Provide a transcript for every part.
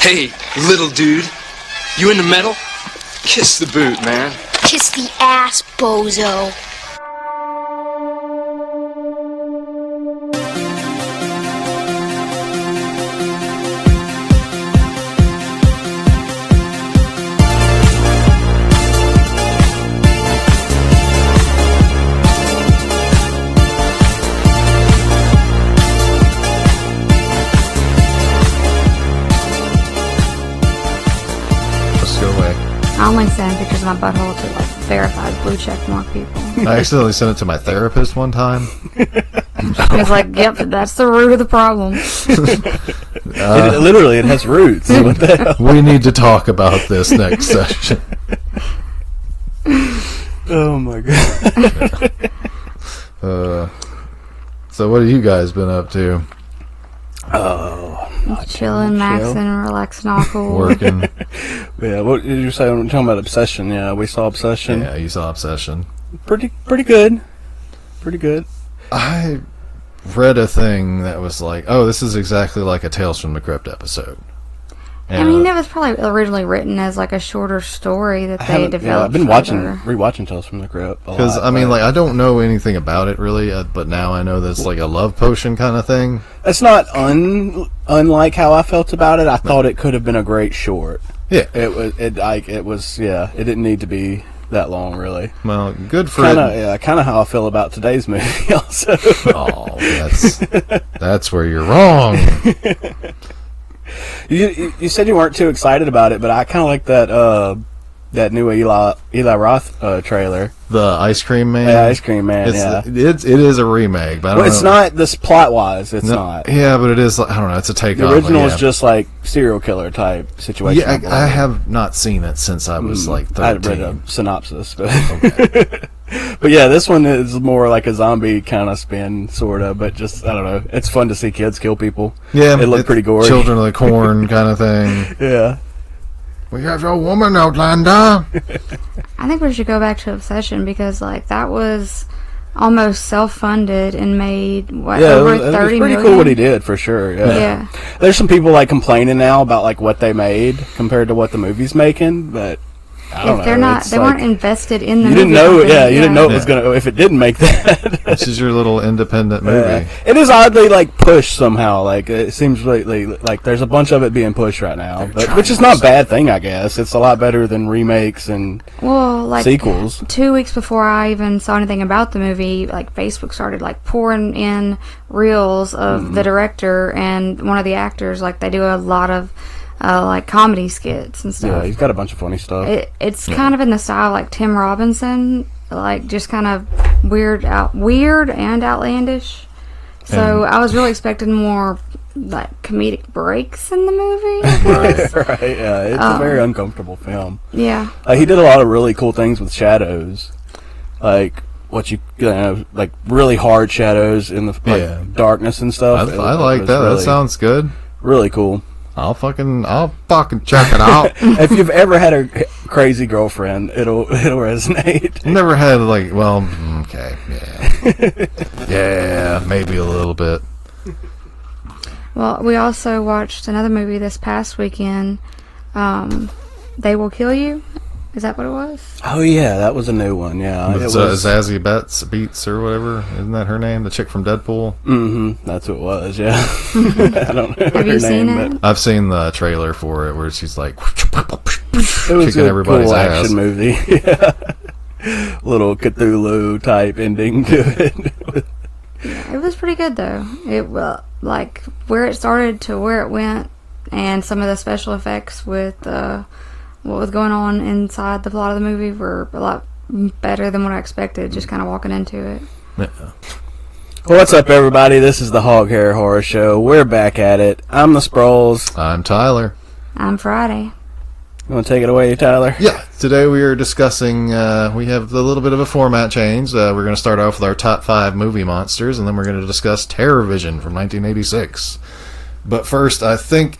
Hey, little dude. You into metal? Kiss the boot, man. Kiss the ass, bozo. I only send pictures of my butthole to like verified blue check mark people. I accidentally sent it to my therapist one time. It's like, yep, that's the root of the problem. Literally, it has roots. What the hell? We need to talk about this next session. Oh my god. So what have you guys been up to? Chilling, maxing, relaxing, all cool. Working. Yeah, what did you say? I'm talking about Obsession. Yeah, we saw Obsession. Yeah, you saw Obsession. Pretty good. Pretty good. I read a thing that was like, oh, this is exactly like a Tales from the Crypt episode. I mean, it was probably originally written as like a shorter story that they developed. Yeah, I've been rewatching Tales from the Crypt a lot. Because, I mean, like, I don't know anything about it, really, but now I know that it's like a love potion kind of thing. It's not unlike how I felt about it. I thought it could have been a great short. Yeah. It was, it didn't need to be that long, really. Well, good for kind of how I feel about today's movie, also. Oh, that's where you're wrong. You said you weren't too excited about it, but I kind of like that new Eli Roth trailer. The Ice Cream Man? Yeah, Ice Cream Man, it is a remake, but I don't know. It's not, this plot-wise, it's not. Yeah, but it is, I don't know, it's a take-off. The original is just like serial killer type situation. Yeah, I have not seen it since I was like 13. I read a synopsis, but... Okay. But yeah, this one is more like a zombie kind of spin, sort of, but just, I don't know, it's fun to see kids kill people. Yeah. It looked pretty gory. Children of the Corn kind of thing. Yeah. We have your woman, Outlander. I think we should go back to Obsession because, like, that was almost self-funded and made, over 30 million? Pretty cool what he did, for sure. Yeah. There's some people, like, complaining now about, like, what they made compared to what the movie's making, but... I don't know. They weren't invested in the movie. You didn't know, you didn't know it was gonna. If it didn't make that, this is your little independent movie. It is oddly like pushed somehow. Like it seems like there's a bunch of it being pushed right now, which is not a bad thing, I guess. It's a lot better than remakes and sequels. 2 weeks before I even saw anything about the movie, like Facebook started like pouring in reels of the director and one of the actors. Like they do a lot of. Like comedy skits and stuff. Yeah, he's got a bunch of funny stuff. It's kind of in the style like Tim Robinson, like just kind of weird and outlandish. So I was really expecting more like comedic breaks in the movie. Right. Yeah, it's a very uncomfortable film. Yeah. He did a lot of really cool things with shadows, like like really hard shadows in the darkness and stuff. I like that. Really, that sounds good. Really cool. I'll fucking check it out. If you've ever had a crazy girlfriend, it'll resonate. Never had okay, yeah, yeah, maybe a little bit. Well, we also watched another movie this past weekend. They Will Kill You. Is that what it was? Oh yeah, that was a new one. Yeah, it was Zazie Beetz or whatever. Isn't that her name? The chick from Deadpool. Mm-hmm. That's what it was. Yeah. I don't know. Have you seen it? I've seen the trailer for it, where she's like it was a everybody's cool ass. action movie. Yeah. Little Cthulhu type ending to it. Yeah, it was pretty good though. It like where it started to where it went, and some of the special effects with. What was going on inside the plot of the movie were a lot better than what I expected, just kind of walking into it. Yeah. Well, what's up, everybody? This is the Hog Hair Horror Show. We're back at it. I'm the Sproles. I'm Tyler. I'm Friday. You want to take it away, Tyler? Yeah. Today we are discussing, we have a little bit of a format change. We're going to start off with our top 5 movie monsters, and then we're going to discuss Terrorvision from 1986. But first, I think...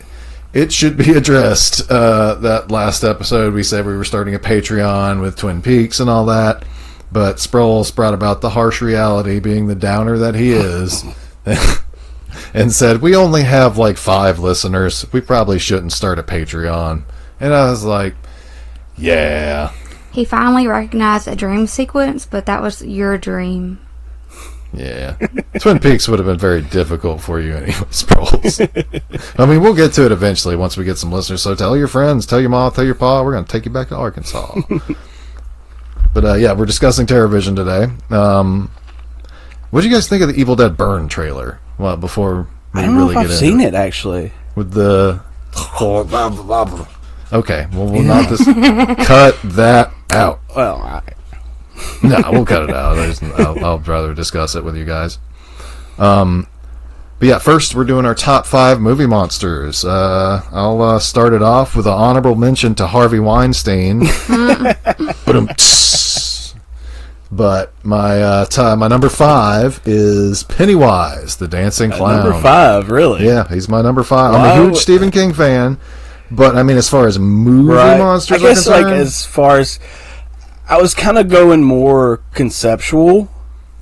it should be addressed, that last episode we said we were starting a Patreon with Twin Peaks and all that, but Sproles brought about the harsh reality, being the downer that he is, and said, we only have like 5 listeners. We probably shouldn't start a Patreon. And I was like, yeah. He finally recognized a dream sequence, but that was your dream. Yeah. Twin Peaks would have been very difficult for you anyways, Proles. I mean, we'll get to it eventually once we get some listeners. So tell your friends, tell your mom, tell your pa, we're going to take you back to Arkansas. But yeah, we're discussing Terrorvision today. What do you guys think of the Evil Dead Burn trailer? Well, before we I don't really know get if I've into seen it. it, actually. With the... Okay, well, we'll not just cut that out. Well, No, we'll cut it out. I'll rather discuss it with you guys. But yeah, first we're doing our top 5 movie monsters. I'll start it off with an honorable mention to Harvey Weinstein. But my number 5 is Pennywise, the dancing clown. Number 5, really? Yeah, he's my number 5. Wow. I'm a huge Stephen King fan, but I mean, as far as movie monsters, I guess are like concerned, as far as I was kind of going more conceptual,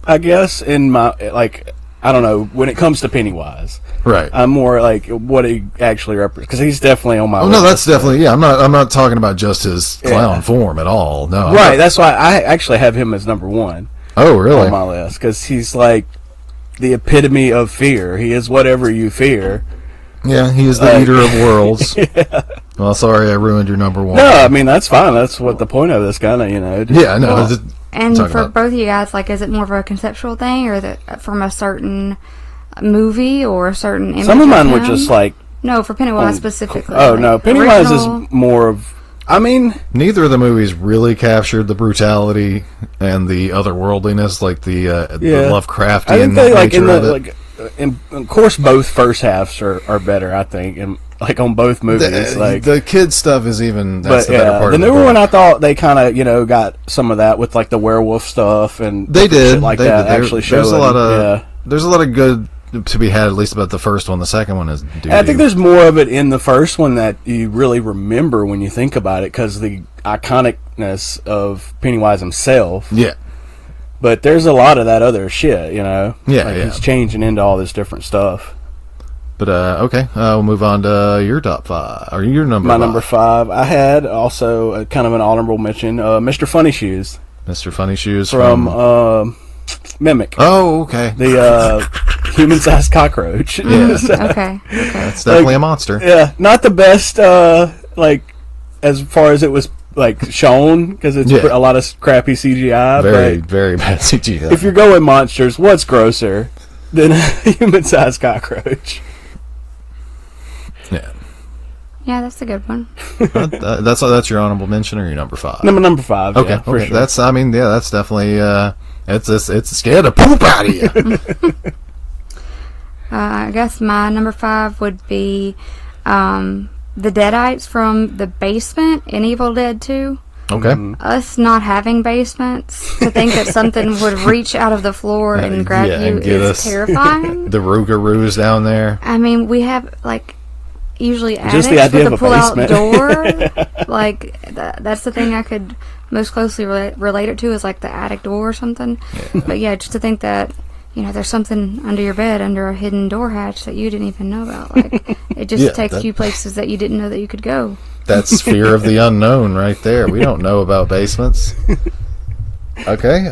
I guess, in my like. I don't know, when it comes to Pennywise. right? I'm more like what he actually represents, because he's definitely on my Oh list. no, that's definitely I'm not talking about just his clown form at all. No, Right, that's why I actually have him as number 1 Oh really? on my list, because he's like the epitome of fear. He is whatever you fear. Yeah, he is the eater of worlds. Well, sorry I ruined your number 1. No, I mean, that's fine. That's what the point of this kind of, Yeah, no. Well, just and talk for about- both of you guys, like, is it more of a conceptual thing, or is it from a certain movie or a certain image? some of mine were him? just like, No, for Pennywise specifically. oh like, no, Pennywise original- is more of, I mean, neither of the movies really captured the brutality and the otherworldliness, like the Lovecraftian I think they like in nature the of it. of course both first halves are better, I think, and like on both movies. Like the kid stuff is even that's but the better yeah, part the of the newer book. one I thought they kind of got some of that with like the werewolf stuff and They did shit like they that did. There- actually there's showing. a lot of there's a lot of good to be had, at least about the first one. The second one is doo-doo. And I think there's more of it in the first one that you really remember when you think about it, because the iconicness of Pennywise himself. yeah. But there's a lot of that other shit, you know. Yeah, like yeah. he's changing into all this different stuff. But okay, we'll move on to your top 5 or your number. My 5. number 5, I had also a, kind of an honorable mention, Mr. Funny Shoes Mr. Funny Shoes from Mimic, Oh, okay. the human-sized cockroach. Yeah. So, Okay. That's definitely a monster. yeah, not the best, like as far as it was like shown, because it's Yeah. a lot of crappy CGI. Very, but very bad CGI. if you're going monsters, what's grosser than a human-sized cockroach? Yeah. Yeah, that's a good one. That's your honorable mention or your number 5? Number 5. Okay, yeah, for okay. sure. That's definitely it's scared the poop out of you. I guess my number 5 would be the Deadites from the basement in Evil Dead 2. Okay. Us not having basements, to think that something would reach out of the floor and grab yeah, you and get is us. terrifying. The Rougarous down there. I mean, we have, like, usually attics Just the idea with of a a pull-out basement. door. Like, that's the thing I could most closely relate it to, is, like, the attic door or something. Yeah. But, yeah, just to think that, you know, there's something under your bed, under a hidden door hatch that you didn't even know about. Like, it just Yeah, takes you places that you didn't know that you could go. That's fear of the unknown right there. We don't know about basements. Okay,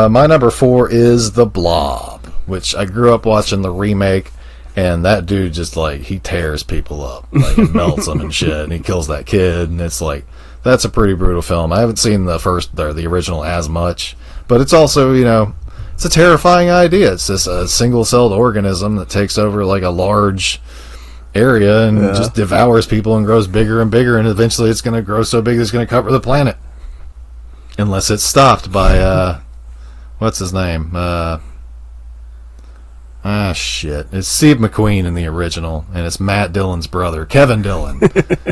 my number 4 is The Blob, which I grew up watching the remake, and that dude just, like, he tears people up. Like, he melts them and shit, and he kills that kid, and it's like, that's a pretty brutal film. I haven't seen the original as much, but it's also, you know, it's a terrifying idea. It's just a single-celled organism that takes over, like, a large area and just devours people and grows bigger and bigger, and eventually it's going to grow so big that it's going to cover the planet, unless it's stopped by what's his name, shit, it's Steve McQueen in the original, and it's Matt Dillon's brother, Kevin Dillon,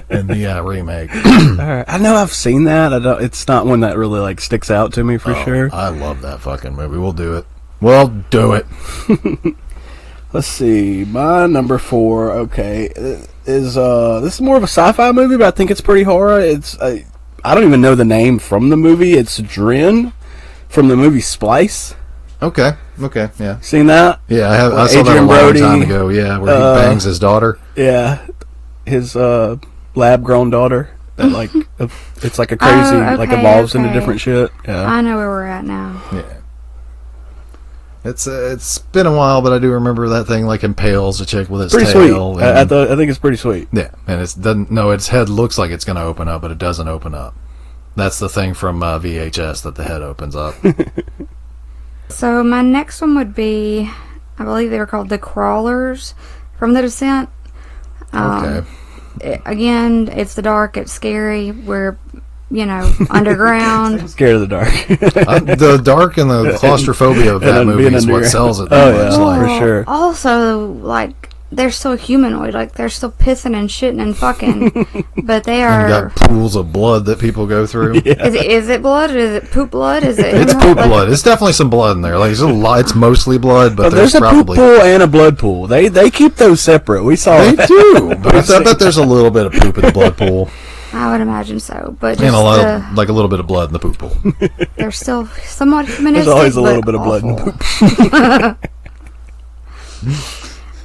in the remake. Alright. I know I've seen that. It's not one that really like sticks out to me for sure. I love that fucking movie. We'll do it. We'll do it. Let's see. My number 4, okay, is this is more of a sci-fi movie, but I think it's pretty horror. It's I don't even know the name from the movie. It's Drin from the movie Splice. Okay. Okay, yeah. Seen that? Yeah, I saw that a Adrian long Brody, time ago, yeah, where he bangs his daughter. Yeah. His lab-grown daughter. That, like, it's like a crazy, like, evolves into different shit. Yeah. I know where we're at now. Yeah. It's been a while, but I do remember that thing, like, impales a chick with its Pretty tail. sweet. And, I think it's pretty sweet. yeah, and its head looks like it's going to open up, but it doesn't open up. That's the thing from VHS, that the head opens up. So my next one would be, I believe they were called The Crawlers from The Descent. Okay. Again, it's the dark, it's scary, we're, underground. I'm scared of the dark. The dark and the claustrophobia of that movie is what sells it. For sure. Also, like, they're still humanoid, like, they're still pissing and shitting and fucking, but they are... And got pools of blood that people go through. Yeah. Is it blood? Is it poop blood? Is it... It's poop blood. It's definitely some blood in there. Like, it's mostly blood, but there's a probably... poop pool and a blood pool. They keep those separate. We saw They that. do, but I bet there's a little bit of poop in the blood pool. I would imagine so, but just And a little bit of blood in the poop pool. they're still somewhat humanistic. There's always a little bit of blood in the poop.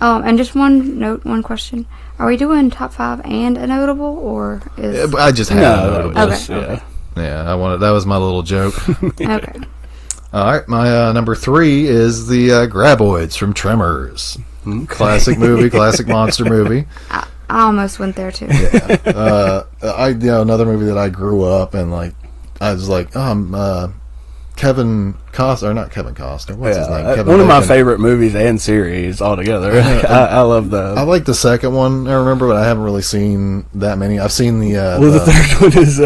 And just one question: are we doing top 5 and a notable, or is? I just had a notable. Okay. Yeah, that was my little joke. Okay. All right, my number 3 is the Graboids from Tremors. Classic movie, classic monster movie. I almost went there too. Yeah. Another movie that I grew up and like, I was like, Kevin Costner, or not Kevin Costner. What's his name? Kevin one of my Bacon. favorite movies and series altogether. I love I like the second one. I remember, but I haven't really seen that many. I've seen the. The third one is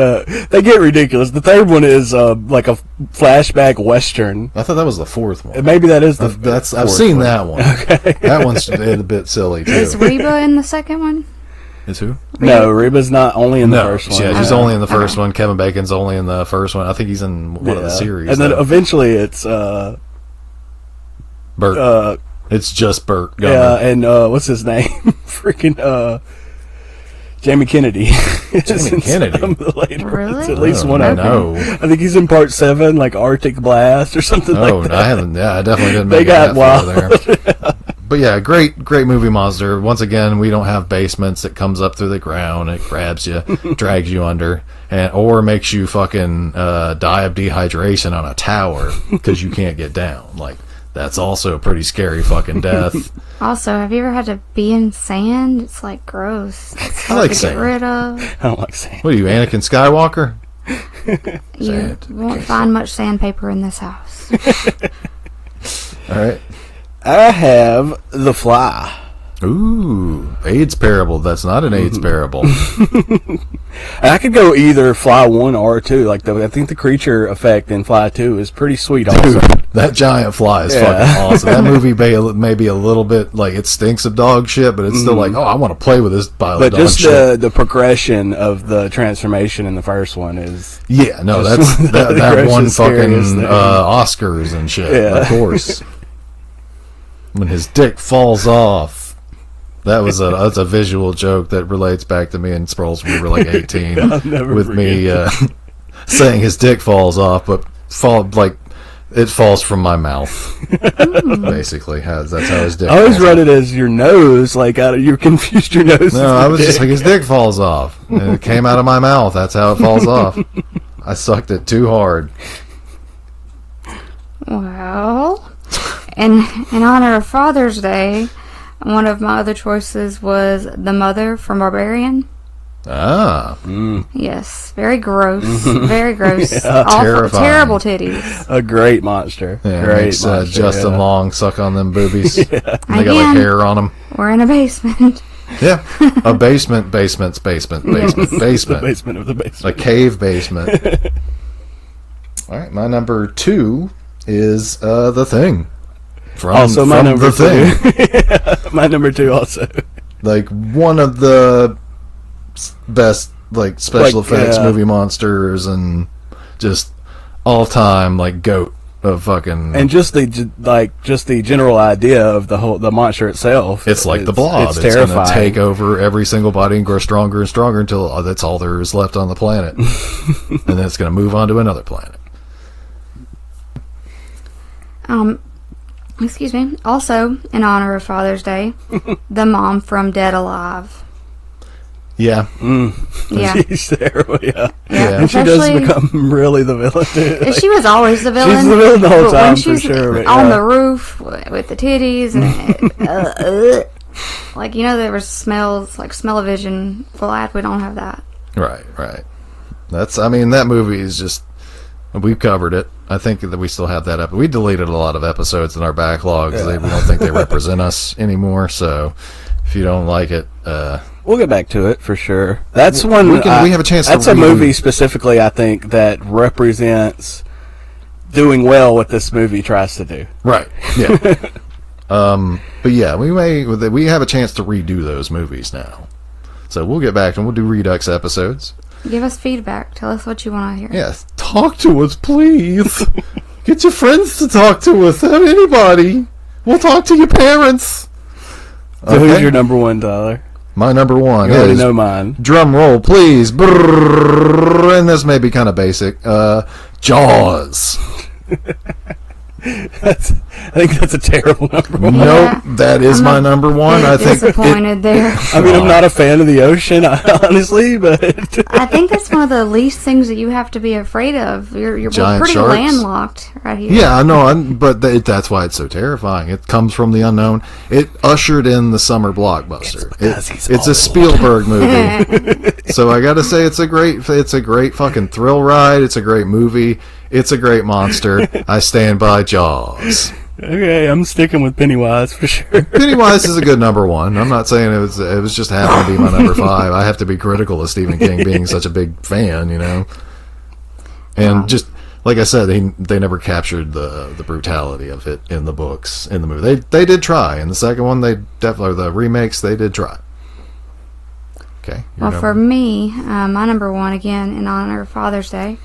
they get ridiculous. The third one is like a flashback western. I thought that was the fourth one. Maybe that is the. I've seen that one. Okay. That one's a bit silly too. Is Reba in the second one? Is who? No, Reba's not only in the first one. Yeah, she's only in the first one. Kevin Bacon's only in the first one. I think he's in one of the series. And then eventually it's Bert. It's just Bert Gummer. Yeah, and what's his name? Freaking Jamie Kennedy. Jamie Kennedy? Really? It's at least one of them. No. I think he's in part 7, like Arctic Blast or something like that. I haven't. Yeah, I definitely didn't They make got it that far wild. there. But yeah, great movie monster. Once again, we don't have basements. It comes up through the ground. It grabs you, drags you under, or makes you fucking die of dehydration on a tower because you can't get down. Like, that's also a pretty scary fucking death. Also, have you ever had to be in sand? It's like gross. It's I like hard to sand. get rid of. I don't like sand. What are you, Anakin Skywalker? You Sand. won't find much sandpaper in this house. All right. I have The Fly. Ooh, AIDS parable. That's not an AIDS parable. And I could go either Fly 1 or 2. Like I think the creature effect in Fly 2 is pretty sweet also. Dude, that giant fly is fucking awesome. That movie may be a little bit like it stinks of dog shit, but it's still like, oh, I want to play with this pile of dog just shit. the progression of the transformation in the first one is Yeah, no, just that won scariest fucking thing. Oscars and shit, Yeah. of course. When his dick falls off. That's a visual joke that relates back to me and Sproles when we were like 18 with me saying his dick falls off, but it falls from my mouth. Basically, that's how his dick. I always falls read off. it as your nose, like you confused your nose. No, I was just like his dick falls off, and it came out of my mouth. That's how it falls off. I sucked it too hard. Well, in honor of Father's Day, one of my other choices was The Mother from Barbarian. Ah, Yes, very gross. Very gross. Yeah. Awful, Terrifying. terrible titties. A great monster. yeah, Great makes monster. Justin yeah. Long suck on them boobies. And they got like Again. hair on them. We're in a basement. Yeah, a basement, The basement of the basement. a cave basement. All right, my number 2 is The Thing. Also, my from number The 2. Thing. My number 2 also. Like one of the best like special effects movie monsters and just all time like goat of fucking. And just the general idea of the monster itself. It's like the Blob. It's It's terrifying. going to take over every single body and grow stronger and stronger until that's all there is left on the planet, and then it's going to move on to another planet. Excuse me. Also, in honor of Father's Day, the mom from Dead Alive. Yeah. Yeah. She's terrible, yeah. Yeah. She does become really the villain, too. Like, she was always the villain. She's the villain the whole but time, when she's for sure. But, on the roof with the titties and... like, you know, there was smells, like smell-o-vision. Glad we don't have that. Right. That movie is just... We've covered it. I think that we still have that up. We deleted a lot of episodes in our backlog because we don't think they represent us anymore. So if you don't like it, we'll get back to it for sure. That's one. We have a chance. That's a movie specifically, I think, that represents doing well what this movie tries to do. Right. Yeah. But yeah, we have a chance to redo those movies now. So we'll get back and we'll do Redux episodes. Give us feedback. Tell us what you want to hear. Yes. Talk to us, please. Get your friends to talk to us. Anybody. We'll talk to your parents. So who's your number one, Tyler? My number one you is... already know mine. Drum roll, please. Brrr, and this may be kind of basic. Jaws. I think that's a terrible number one. Nope, that is my number one. I think disappointed there. I mean, I'm not a fan of the ocean, honestly, but I think that's one of the least things that you have to be afraid of. We're pretty sharks. landlocked right here. Yeah, I know, but that's why it's so terrifying. It comes from the unknown. It ushered in the summer blockbuster. It's a Spielberg movie. So I got to say, it's a great fucking thrill ride. It's a great movie. It's a great monster. I stand by Jaws. Okay, I'm sticking with Pennywise for sure. Pennywise is a good number one. I'm not saying it was just happened to be my number 5. I have to be critical of Stephen King being such a big fan, you know. And just like I said, they never captured the brutality of it in the books, in the movie. They did try. In the second one, they definitely, the remakes, they did try. Okay. Well, for me, my number one, again, in honor of Father's Day,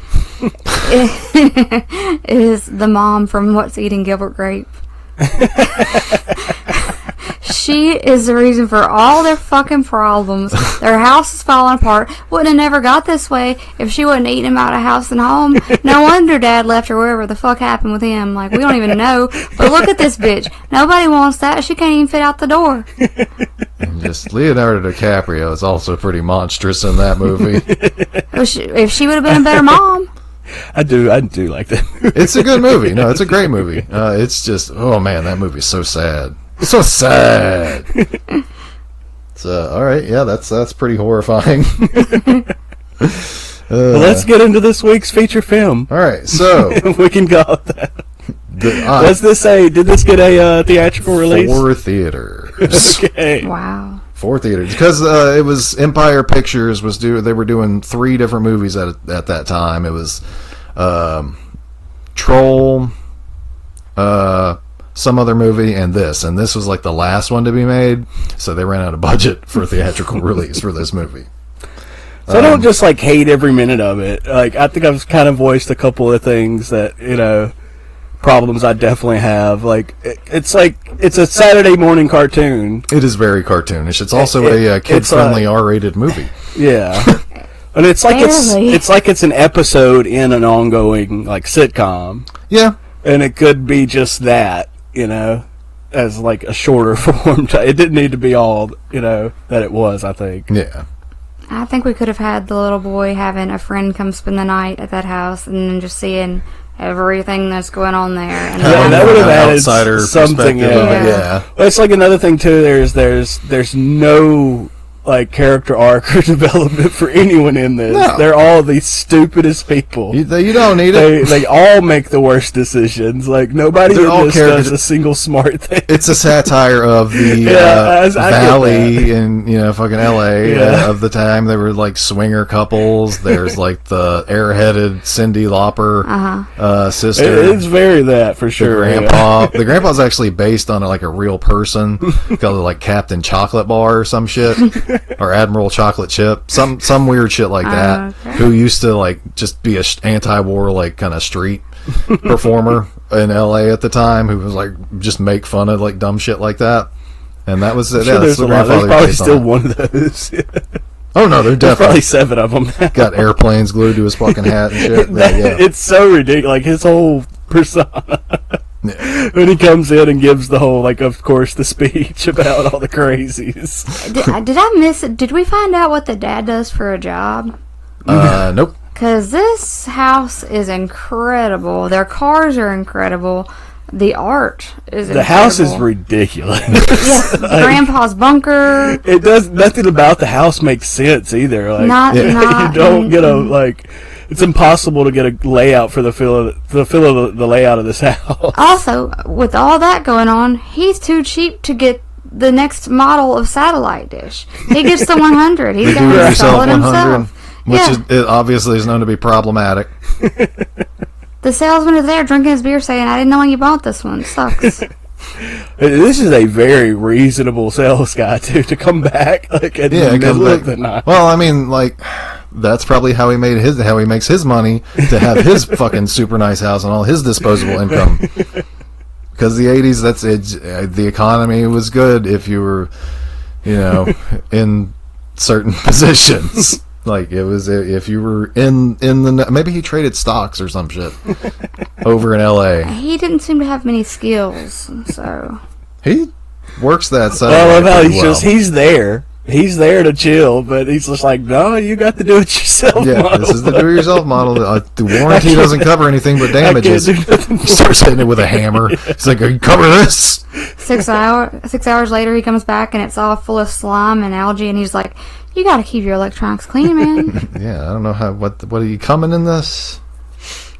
is the mom from What's Eating Gilbert Grape. She is the reason for all their fucking problems. Their house is falling apart. Wouldn't have never got this way if she wasn't eating him out of house and home. No wonder Dad left her wherever the fuck happened with him. Like, we don't even know. But look at this bitch. Nobody wants that. She can't even fit out the door. And just Leonardo DiCaprio is also pretty monstrous in that movie. If she would have been a better mom. I do like that movie. It's a good movie. No, it's a great movie. It's just, oh man, that movie's so sad. It's so sad. So, all right, yeah, that's pretty horrifying. Well, let's get into this week's feature film. All right, so we can go with that. Did this get a theatrical release? 4 theaters. Okay. Wow. 4 theaters, because it was Empire Pictures they were doing 3 different movies at that time. It was Troll, some other movie, and this was like the last one to be made, so they ran out of budget for theatrical release for this movie. So I don't just like hate every minute of it. Like, I think I've kind of voiced a couple of things that, you know, problems I definitely have. Like, it's a Saturday morning cartoon. It is very cartoonish. It's also a kid-friendly R-rated movie. Yeah. And it's like it's an episode in an ongoing like sitcom. Yeah. And it could be just that, you know, as like a shorter form. It didn't need to be all, you know, that it was, I think. Yeah. I think we could have had the little boy having a friend come spend the night at that house and then just seeing everything that's going on there. And that would have added outsider something. Yeah. Well, it's like another thing too. There's no like character arc or development for anyone in this. No. They're all the stupidest people. You don't need it. They all make the worst decisions. Like, nobody in this does a single smart thing. It's a satire of the Valley in, you know, fucking LA of the time. They were like swinger couples. There's like the airheaded Cyndi Lauper sister. It's very that for sure. The grandpa's actually based on like a real person called like Captain Chocolate Bar or some shit. Or Admiral Chocolate Chip, some weird shit like that. Okay. Who used to like just be a anti-war like kind of street performer in LA at the time, who was like just make fun of like dumb shit like that. And that was it. Sure, there's probably still one of those. Oh no, they're definitely probably 7 of them. Got airplanes glued to his fucking hat and shit. It's so ridiculous. Like his whole persona. When he comes in and gives the whole, like, of course, the speech about all the crazies. Did I miss it? Did we find out what the dad does for a job? Nope. Because this house is incredible. Their cars are incredible. The art is incredible. The house is ridiculous. Yes, Grandpa's bunker. It does nothing about the house makes sense either. Like, Not you don't get a like. It's impossible to get a layout for the feel of the layout of this house. Also, with all that going on, he's too cheap to get the next model of satellite dish. He gets the 100. He's going to install it himself. Which it obviously is known to be problematic. The salesman is there drinking his beer saying, I didn't know when you bought this one. It sucks. This is a very reasonable sales guy, too, to come back like at the middle of the night. Well, I mean, like, that's probably how he makes his money, to have his fucking super nice house and all his disposable income. Because the 80s, that's it. The economy was good if you were, in certain positions. Like, it was if you were in the... Maybe he traded stocks or some shit over in L.A. He didn't seem to have many skills, so... He works that side. Well, I love how he's there. He's there to chill, but he's just like, no, you got the do-it-yourself model. This is the do-it-yourself model. The warranty doesn't cover anything but damages. He starts hitting it with a hammer. He's like, you cover this? 6 hours later, he comes back, and it's all full of slime and algae, and he's like... You gotta keep your electronics clean, man. Yeah, I don't know what are you coming in this?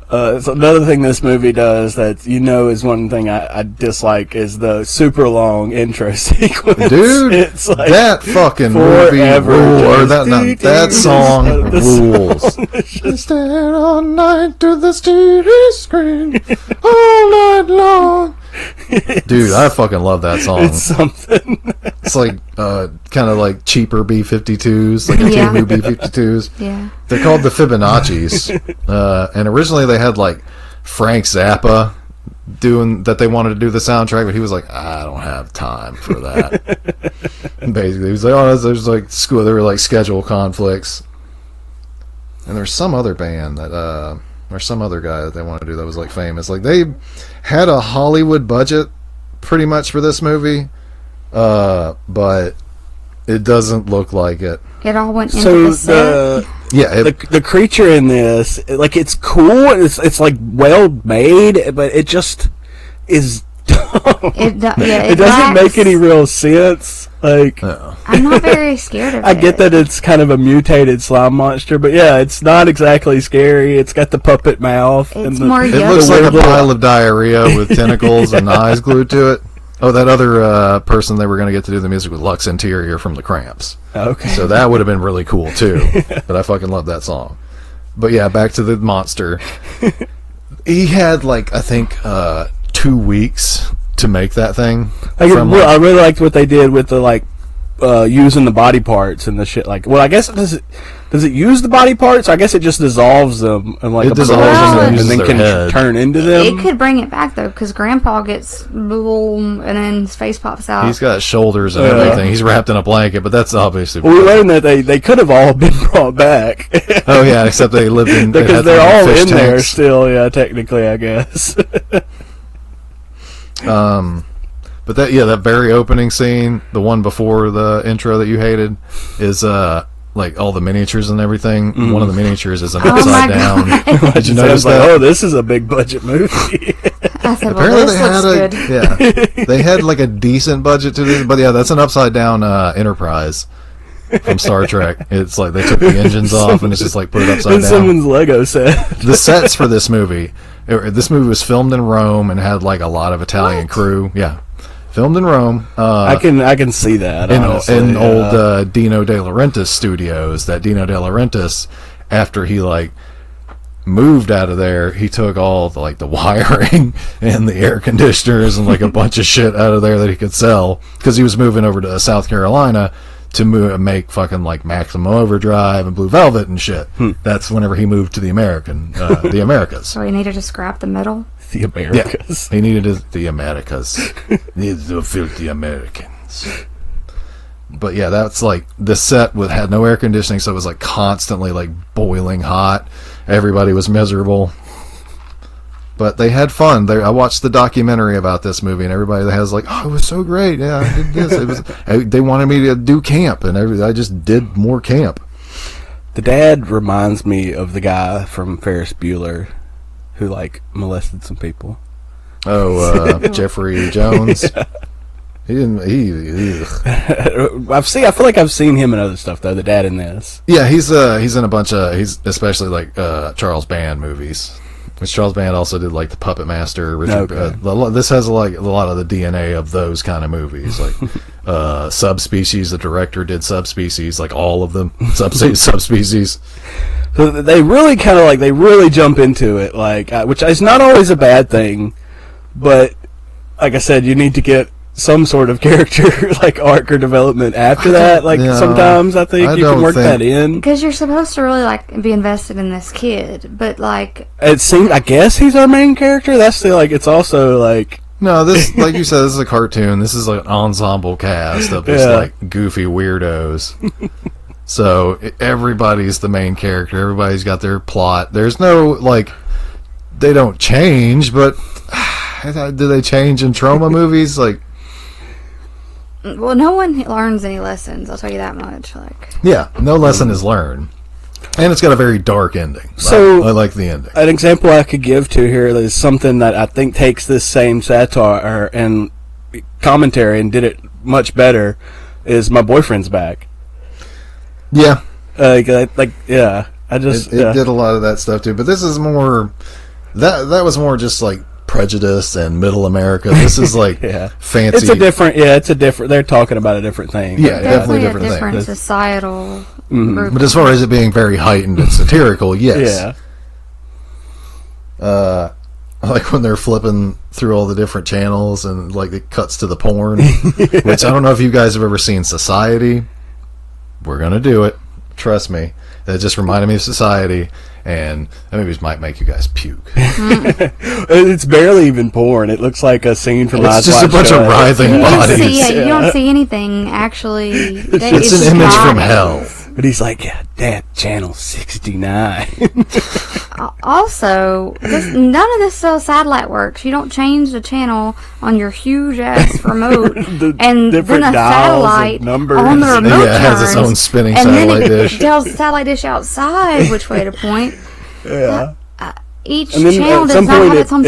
So another thing this movie does that is one thing I dislike is the super long intro sequence. Dude, it's like that fucking movie rules. That song rules. Stand all night to the TV screen all night long. Dude, I fucking love that song. It's something. It's like kind of like cheaper B-52s, like Timu B-52s. Yeah. They're called the Fibonacci's. And originally they had like Frank Zappa doing that. They wanted to do the soundtrack, but he was like, I don't have time for that. Basically, he was like, oh, there's like school. There were like schedule conflicts. And there's some other band that or some other guy that they wanted to do that was like famous. Like they had a Hollywood budget pretty much for this movie, but it doesn't look like it. It all went into the set. The creature in this, like, it's cool. It's like well made, but it just is dumb. It doesn't make any real sense. Like, I'm not very scared of it. I get that it's kind of a mutated slime monster, but yeah, it's not exactly scary. It's got the puppet mouth. It looks like a pile of diarrhea with tentacles and eyes glued to it. Oh, that other person they were going to get to do the music with, Lux Interior from the Cramps. Okay. So that would have been really cool, too. But I fucking love that song. But yeah, back to the monster. He had, like, I think, 2 weeks to make that thing. I really liked what they did with the, like, using the body parts and the shit. Like, well, I guess does it use the body parts? I guess it just dissolves them and like and then can turn into them. It could bring it back though, because Grandpa gets boom, and then his face pops out. He's got shoulders and everything. He's wrapped in a blanket, but that's obviously. Well, we learned that they could have all been brought back. Oh yeah, except they lived in because they're all in tanks. There still. Yeah, technically, I guess. But that very opening scene, the one before the intro that you hated, is like all the miniatures and everything. Mm. One of the miniatures is an upside down. Did you notice that? Oh, this is a big budget movie. I said, well, apparently they had like a decent budget to this, but yeah, that's an upside down Enterprise from Star Trek. It's like they took the engines off and it's just like put it upside down. Someone's Lego set. The sets for this movie. This movie was filmed in Rome and had like a lot of Italian crew. Yeah. Filmed in Rome. I can see that. In old Dino De Laurentiis studios. That Dino De Laurentiis, after he like moved out of there, he took all the wiring and the air conditioners and like a bunch of shit out of there that he could sell, because he was moving over to South Carolina to make fucking like Maximum Overdrive and Blue Velvet and shit. That's whenever he moved to the Americas. So he needed to scrap the metal. The Americas. Yeah, he needed the Americas. Needed the filthy Americans. But yeah, that's like the set had no air conditioning, so it was like constantly like boiling hot. Everybody was miserable. But they had fun. I watched the documentary about this movie, and everybody has like, "Oh, it was so great! Yeah, I did this." It was. They wanted me to do camp, and I just did more camp. The dad reminds me of the guy from Ferris Bueller who like molested some people. Oh, Jeffrey Jones. Yeah. He didn't. I feel like I've seen him in other stuff though. The dad in this. Yeah, he's in a bunch of. He's especially like Charles Band movies. Which Charles Band also did like the Puppet Master. Richard, this has like a lot of the DNA of those kind of movies, like Subspecies. The director did Subspecies, like all of them. Subspecies. So they really kind of like they really jump into it, like which is not always a bad thing, but like I said, you need to get some sort of character like arc or development after that. Like sometimes I think you can work that in because you're supposed to really like be invested in this kid, but like it seems. I guess he's our main character. That's the like. It's also like no, this like you said, this is a cartoon. This is like an ensemble cast of just like goofy weirdos. So everybody's the main character. Everybody's got their plot. There's no like they don't change, but do they change in trauma movies? Like. Well, no one learns any lessons. I'll tell you that much. Like, yeah, no lesson is learned, and it's got a very dark ending. So I like the ending. An example I could give to here is something that I think takes this same satire and commentary and did it much better. Is My Boyfriend's Back? Yeah, yeah. I just it did a lot of that stuff too, but this is more that was more just like. Prejudice and middle America. This is like fancy. It's a different. They're talking about a different thing. Yeah, definitely a different thing. Societal. Group. But as far as it being very heightened and satirical, yes. Yeah. Like when they're flipping through all the different channels and like it cuts to the porn, which I don't know if you guys have ever seen Society. We're gonna do it. Trust me. That just reminded me of Society. And that maybe might make you guys puke. It's barely even porn. It looks like a scene from It's just a bunch of writhing bodies. You don't see anything actually. It's an image from hell. But he's like, yeah, Dad, channel 69. Also, none of this satellite works. You don't change the channel on your huge ass remote, and then a satellite on the remote it has its own spinning and satellite then dish. It tells the satellite dish outside which way to point. Yeah. Each and then channel at some does not point have its own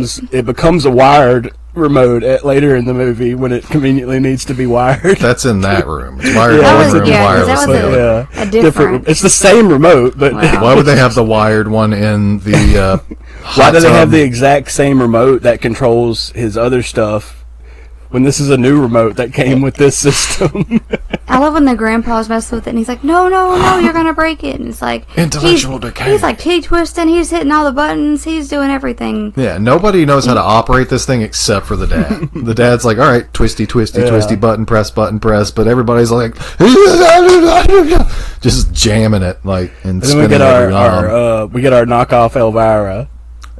satellite. it becomes a wired remote later in the movie when it conveniently needs to be wired. That's in that room. It's wired in That one room, wireless that was a different. It's the same remote, but why would they have the wired one in the? Why do they have the exact same remote that controls his other stuff? When this is a new remote that came with this system. I love when the grandpa's messing with it and he's like, no, you're going to break it. And it's like... Intellectual decay. He's like T-twisting, he's hitting all the buttons, he's doing everything. Yeah, nobody knows how to operate this thing except for the dad. The dad's like, all right, twisty, button press, but everybody's like... just jamming it, like, and then we get our knockoff Elvira.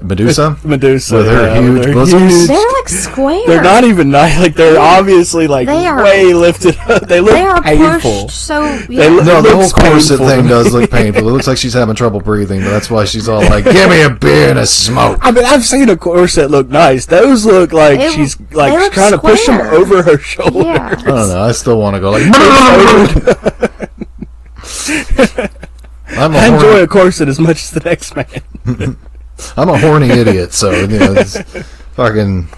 Medusa? With her huge bosoms? They're like square. They're not even nice. Like they're obviously like way lifted up. They look painful. Pushed so the whole corset thing does look painful. It looks like she's having trouble breathing, but that's why she's all like, "Give me a beer and a smoke." I mean, I've seen a corset look nice. Those look like she's like trying to push them over her shoulder. Yeah. I don't know. I still want to go like. I enjoy a corset as much as the next man. I'm a horny idiot, so it's fucking.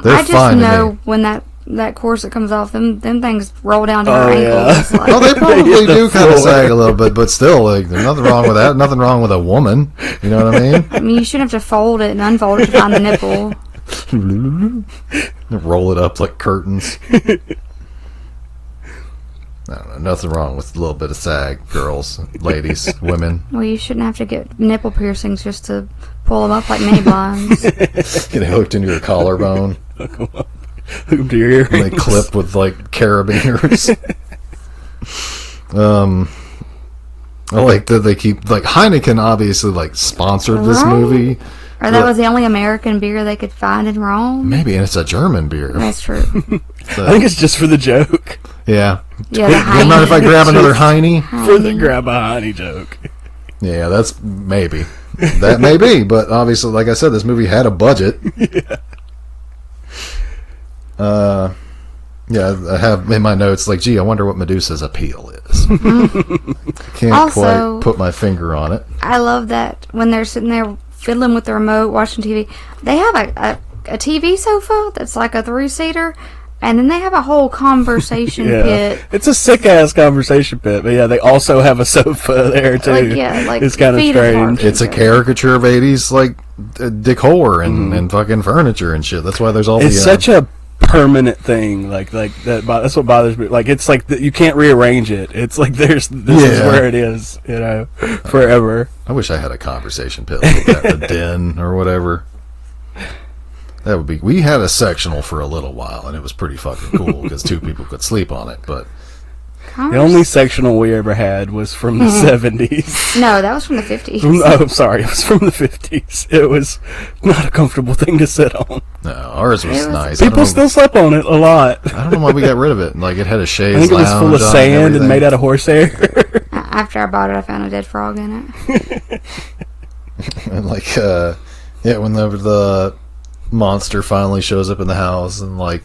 They're fine. I just know when that corset comes off, them things roll down to her ankles. Yeah. Like, they probably do kind of sag a little bit, but still, like, there's nothing wrong with that. Nothing wrong with a woman. You know what I mean? I mean, you shouldn't have to fold it and unfold it to find the nipple. Roll it up like curtains. I don't know. Nothing wrong with a little bit of sag, girls, ladies, women. Well, you shouldn't have to get nipple piercings just to pull them up like mini blinds. Get hooked into your collarbone. Hook them to your ears. And they clip with like carabiners. I like that they keep like Heineken obviously like sponsored this movie. Or that was the only American beer they could find in Rome. Maybe, and it's a German beer. That's true. So, I think it's just for the joke. Yeah. Yeah. You mind if I grab another Heine? For the grab a Heine joke. Yeah, that's maybe. That may be, but obviously, like I said, this movie had a budget. Yeah, I have in my notes, like, gee, I wonder what Medusa's appeal is. Can't Also, quite put my finger on it. I love that when they're sitting there fiddling with the remote, watching TV, they have a TV sofa that's like a 3-seater, and then they have a whole conversation pit. It's a sick-ass conversation pit, but yeah, they also have a sofa there, too. It's kind of strange. It's a caricature of 80s, like, decor and fucking furniture and shit. That's why there's all It's such a permanent thing, like that. That's what bothers me. Like, it's like you can't rearrange it. It's like this is where it is, forever. I wish I had a conversation pit like that, a den or whatever. That would be. We had a sectional for a little while, and it was pretty fucking cool because 2 people could sleep on it. But the only sectional we ever had was from the 70s. No, that was from the 50s. Oh, I'm sorry, it was from the 50s. It was not a comfortable thing to sit on. No, ours was nice. People still slept on it a lot. I don't know why we got rid of it. Like, it had a chaise I think it was full of sand and made out of horsehair. After I bought it, I found a dead frog in it. And like, when the monster finally shows up in the house and like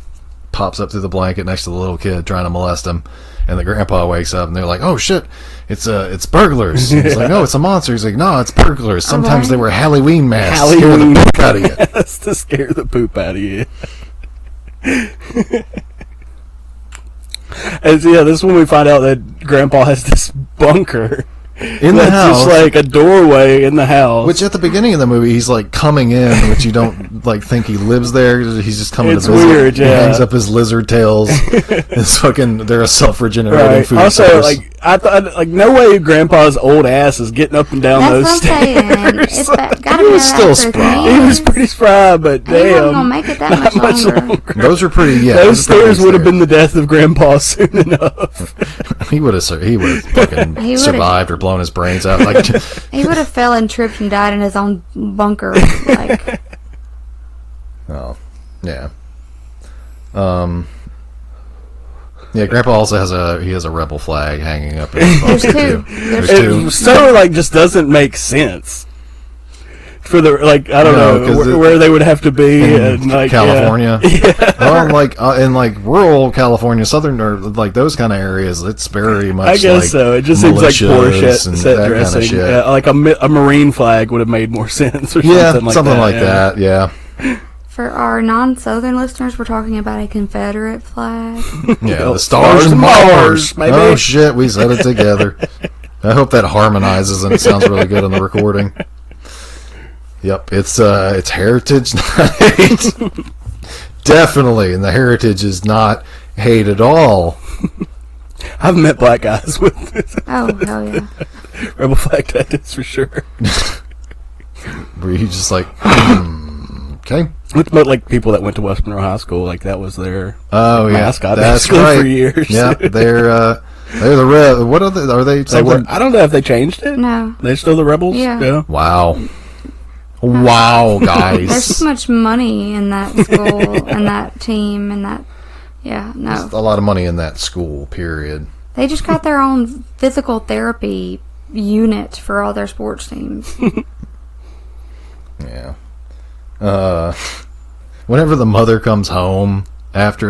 pops up through the blanket next to the little kid trying to molest him, and the grandpa wakes up and they're like, "Oh shit, it's burglars." He's like, "No, it's a monster." He's like, "No, it's burglars. Sometimes they wear Halloween masks to scare the poop out of you." That's to scare the poop out of you. And so, yeah, this is when we find out that Grandpa has this bunker in the house, just like a doorway in the house. Which at the beginning of the movie, he's like coming in, which you don't like think he lives there. He's just coming to visit. It's weird, yeah. He hangs up his lizard tails. It's fucking. They're a self-regenerating food also, source. like I thought, like no way Grandpa's old ass is getting up and down those stairs. It's gotta he be was still spry. He was pretty spry, but he wasn't damn, gonna make it that much longer. Those are pretty. Yeah, those stairs would have been the death of Grandpa soon enough. He would have fucking survived or blown his brains out. Like he would have fell and tripped and died in his own bunker. Like, oh, yeah. Yeah, Grandpa also has a rebel flag hanging up in his bunker. There's two. It so like just doesn't make sense. For the I don't know where they would have to be in like California. Well, in like rural California, southern or like those kind of areas, it's very much. I guess so. It just seems like poor set dressing. Kind of shit. Like a marine flag would have made more sense. Or something like that. Yeah. For our non-Southern listeners, we're talking about a Confederate flag. Yeah, the stars and Mars. Maybe. Oh shit, we said it together. I hope that harmonizes and it sounds really good on the recording. Yep, it's Heritage Night. Definitely, and the heritage is not hate at all. I've met black guys with this. Oh, hell yeah. Rebel flag tattoos for sure. Were you just like, okay? But like people that went to West Monroe High School, like that was their mascot. That's right. For years. Yeah, they're the Rebels. What are they? I don't know if they changed it. No, they're still the Rebels. Yeah. Wow, guys. There's so much money in that school and that team and that. Yeah, no. There's a lot of money in that school. Period. They just got their own physical therapy unit for all their sports teams. Yeah. Whenever the mother comes home after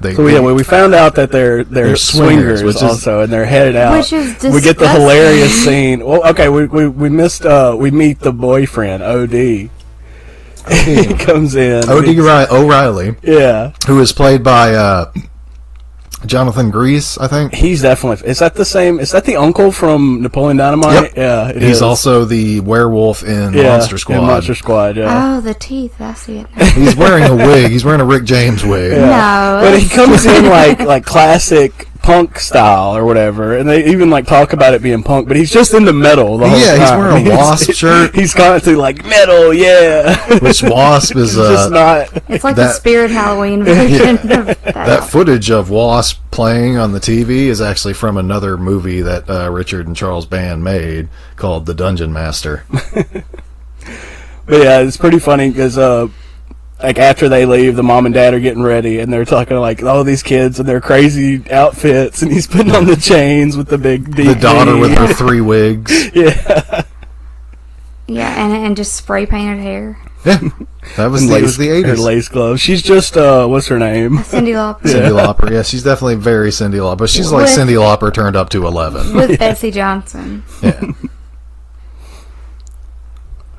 we found out that they're swingers also, and they're headed out. Which is disgusting. We get the hilarious scene. Well, okay, we missed. We meet the boyfriend, OD. He comes in. O'Reilly. Yeah. Who is played by Jonathan Grease, I think. He's definitely. Is that the same? Is that the uncle from Napoleon Dynamite? Yep. Yeah. He's also the werewolf in Monster Squad. Monster Squad. Yeah. Oh, the teeth. I see it. He's wearing a wig. He's wearing a Rick James wig. Yeah. No, but he comes in like classic punk style or whatever, and they even like talk about it being punk, but he's just in the metal the whole time. He's wearing a Wasp shirt. He's constantly like metal, yeah. Which Wasp is just not. It's like the Spirit Halloween version of that. That footage of Wasp playing on the TV is actually from another movie that Richard and Charles Band made called The Dungeon Master. But yeah, it's pretty funny because like after they leave, the mom and dad are getting ready, and they're talking like all these kids and their crazy outfits, and he's putting on the chains with the big DVD. The daughter with her 3 wigs. Yeah. Yeah, and just spray painted hair. Yeah, that was it was the Her 80s. lace gloves. She's just what's her name? Cyndi Lauper. Cyndi Lauper. Yeah, she's definitely very Cyndi Lauper. But she's like With- Cyndi Lauper turned up to 11. With Bessie Johnson. Yeah.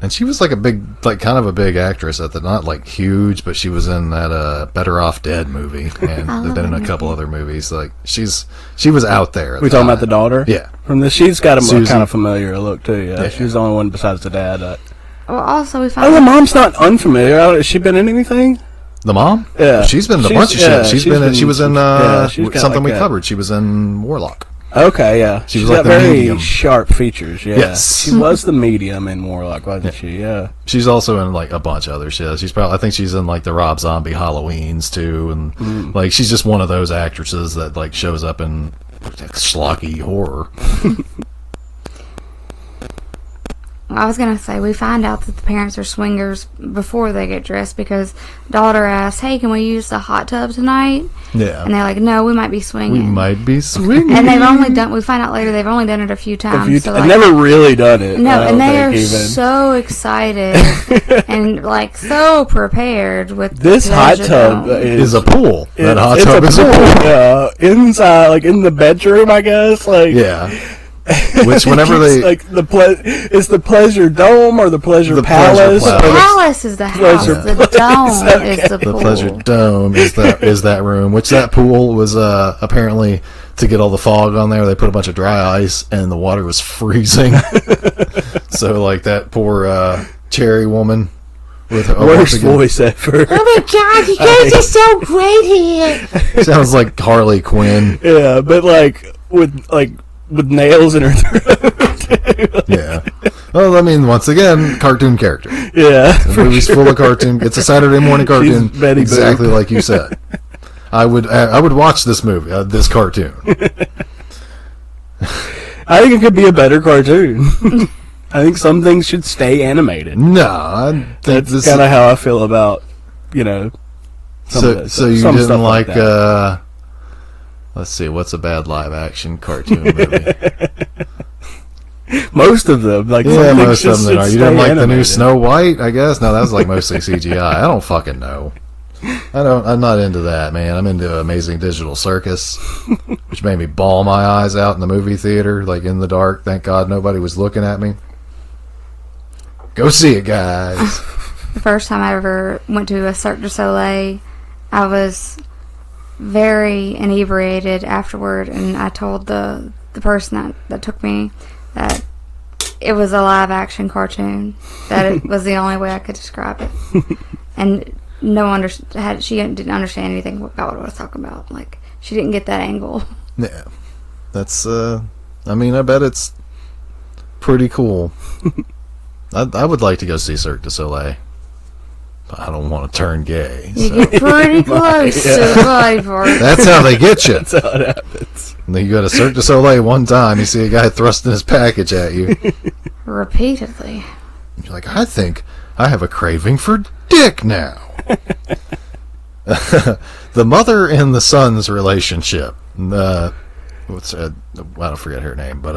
And she was like a big, like kind of a big actress at the, not like huge, but she was in that Better Off Dead movie, and they've been in a couple other movies. Like she was out there. We talking about the daughter? Yeah. From this, she's got a Susan. kind of familiar look too. Yeah, Yeah. she's the only one besides the dad. Well, also we Oh, found the mom's not unfamiliar. Has she been in anything? The mom? Yeah. She's been in a bunch of shit. She was in she's got something like we that. covered. She was in Warlock. Okay, yeah. She She's was like got the very medium. sharp features. Yeah. Yes. She was the medium in Warlock, wasn't she? Yeah. She's also in like a bunch of other shit. I think she's in like the Rob Zombie Halloweens too, and like she's just one of those actresses that like shows up in schlocky horror. I was gonna say we find out that the parents are swingers before they get dressed because daughter asks, "Hey, can we use the hot tub tonight?" Yeah. And they're like, "No, we might be swinging." We might be swinging. And they've only done. We find out later they've only done it a few times. So I've like, never really done it. no, I and don't they are think, even. so excited and like so prepared with This the hot pleasure tub dome. is a pool. That hot it's tub is a pool. Inside, like in the bedroom, I guess. Like Yeah. Which whenever it's they like it's the pleasure dome or the pleasure The pleasure palace. palace. The or the- palace is the house. Pleasure The dome okay. is the the pool. pleasure dome is that room, which that pool was apparently to get all the fog on there. They put a bunch of dry ice and the water was freezing. So like that poor Cherry woman with her Worst voice ever. Oh my god, you guys are so great here. sounds like Harley Quinn. Yeah, but with nails in her throat. Yeah. Well, I mean, once again, cartoon character. Yeah, The movie's full of cartoon. It's a Saturday morning cartoon, She's Betty Boop. exactly like you said. I would watch this movie, this cartoon. I think it could be a better cartoon. I think some things should stay animated. No, I think That's this. kind of how I feel about some of So this- you some didn't stuff like? that. Let's see, what's a bad live action cartoon movie? Most of them, like Yeah, some things most of just them are. should You didn't stay like the new animated. Snow White? I guess no, that was like mostly CGI. I don't fucking know. I'm not into that, man. I'm into Amazing Digital Circus, which made me bawl my eyes out in the movie theater, like in the dark. Thank God nobody was looking at me. Go see it, guys. The first time I ever went to a Cirque du Soleil, I was very inebriated afterward, and I told the person that took me that it was a live action cartoon. That it was the only way I could describe it, and she didn't understand anything about what I was talking about. Like she didn't get that angle. Yeah, that's. I mean, I bet it's pretty cool. I would like to go see Cirque du Soleil. But I don't want to turn gay. You So. get pretty close to the body part. That's how they get you. That's how it happens. And then you go to Cirque du Soleil one time, you see a guy thrusting his package at you. Repeatedly. You're like, I think I have a craving for dick now. The mother and the son's relationship. I don't forget her name, but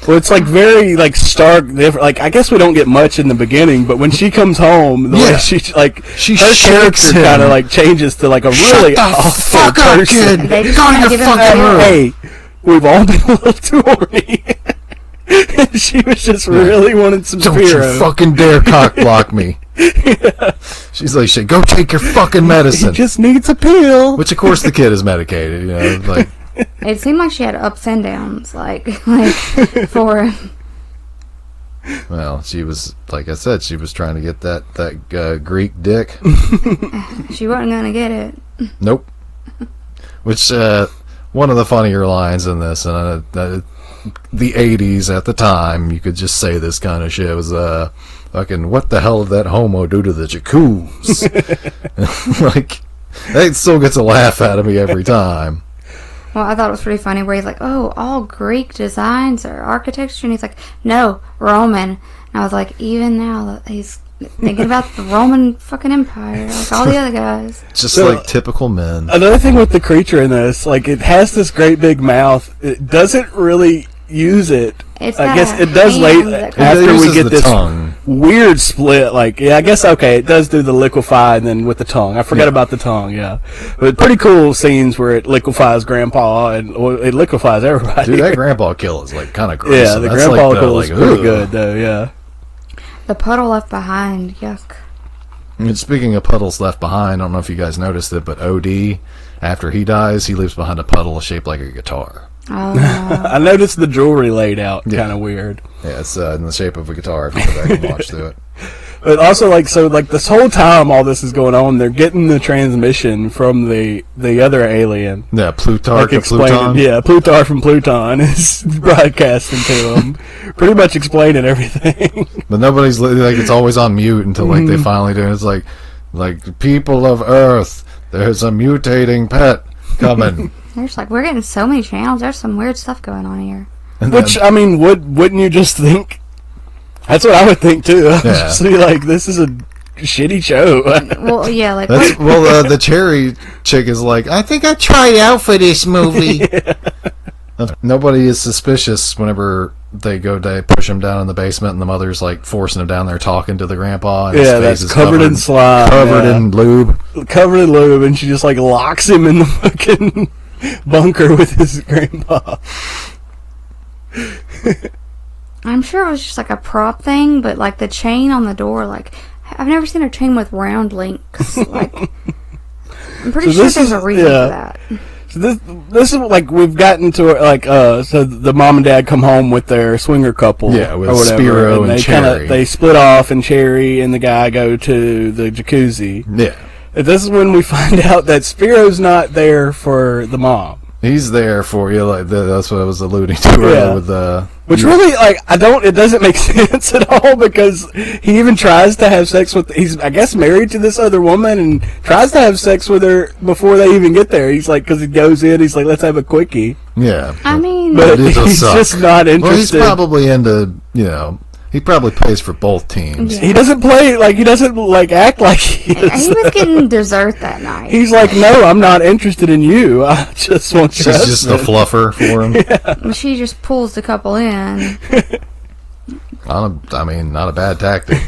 Well, it's like very stark different. Like I guess we don't get much in the beginning, but when she comes home, the way Yeah. she She her shakes character him. kind of changes to like a really the awful fuck up, person. kid. They just Go in wanna your give him fucking a room. Hey, we've all been a little too horny. And she was just really wanting some Don't Spiro. you fucking dare cock block me. She's like, shit, go take your fucking He medicine. just needs a pill. Which, of course, the kid is medicated, you know, like, It seemed like she had ups and downs, like for him. well, she was, like I said, she was trying to get that Greek dick. She wasn't gonna get it. Nope. Which, one of the funnier lines in this, and the 80s at the time, you could just say this kind of shit, was, fucking, what the hell did that homo do to the jacuzzi? Like, that still gets a laugh out of me every time. Well, I thought it was pretty funny where he's like, "Oh, all Greek designs or architecture," and he's like, "No, Roman." And I was like, even now that he's thinking about the Roman fucking Empire, like all the other guys. Just So- like typical men. Another thing with the creature in this, like it has this great big mouth. It doesn't really use it. It's I got guess a it does hand late that It after we uses get the this. tongue. weird split. Like, yeah, I guess okay, it does do the liquefy and then with the tongue. I forgot about the tongue. Yeah, but pretty cool scenes where it liquefies Grandpa and it liquefies everybody. Dude, that Grandpa kill is like kind of gross. Yeah, the Grandpa kill is pretty good though. Yeah. The puddle left behind. Yuck. And speaking of puddles left behind, I don't know if you guys noticed it, but OD, after he dies, he leaves behind a puddle shaped like a guitar. Oh, no. I noticed the jewelry laid out kind of weird. Yeah, it's in the shape of a guitar if you go back and watch through it. But also, like, so, like, this whole time all this is going on, they're getting the transmission from the other alien. Yeah, Plutarch Like of Pluton. Yeah, Plutarch from Pluton is broadcasting to them, pretty much explaining everything. But nobody's, like, it's always on mute until, like, they finally do it. It's like, people of Earth, there's a mutating pet coming. There's like, we're getting so many channels. There's some weird stuff going on here. Which, I mean, wouldn't you just think? That's what I would think too. Yeah. Just be like, this is a shitty show. Well, yeah, like the cherry chick is like, I think I tried out for this movie. Nobody is suspicious whenever they push him down in the basement, and the mother's like forcing him down there talking to the grandpa. And his face that's is covered in slime, covered in lube, and she just like locks him in the fucking bunker with his grandpa. I'm sure it was just like a prop thing, but like the chain on the door, like I've never seen a chain with round links. Like I'm pretty sure there's a reason for that. So this is like we've gotten to like so the mom and dad come home with their swinger couple, with or whatever, Spiro and they Cherry. They split off, and Cherry and the guy go to the jacuzzi. Yeah, this is when we find out that Spiro's not there for the mom. He's there for you. Like that's what I was alluding to earlier with the. Which really, like, it doesn't make sense at all, because he even tries to have sex with, he's, I guess, married to this other woman, and tries to have sex with her before they even get there. He's like, because he goes in, he's like, let's have a quickie. Yeah. I mean, but he's just not interested. Well, he's probably into, he probably plays for both teams. Yeah. He doesn't play, like, he doesn't, like, act like he is. He was getting dessert that night. He's like, no, I'm not interested in you. I just want you. She's just a fluffer for him. Yeah. She just pulls the couple in. Not a bad tactic.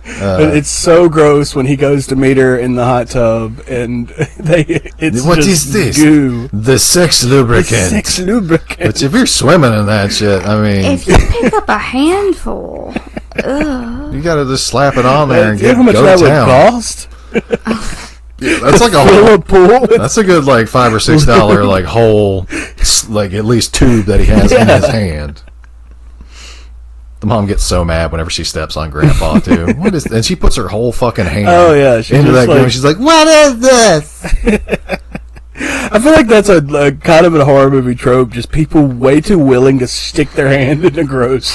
It's so gross when he goes to meet her in the hot tub, and it's what just is this? Goo. The sex lubricant. The sex lubricant. Which, if you're swimming in that shit, I mean, if you pick up a handful, you gotta just slap it on there and how go much that down. would cost? Yeah, that's like a pool. That's a good like $5 or $6 like whole like at least tube that he has in his hand. The mom gets so mad whenever she steps on Grandpa too. And she puts her whole fucking hand into that game. She's like, "What is this?" I feel like that's a kind of a horror movie trope. Just people way too willing to stick their hand in a gross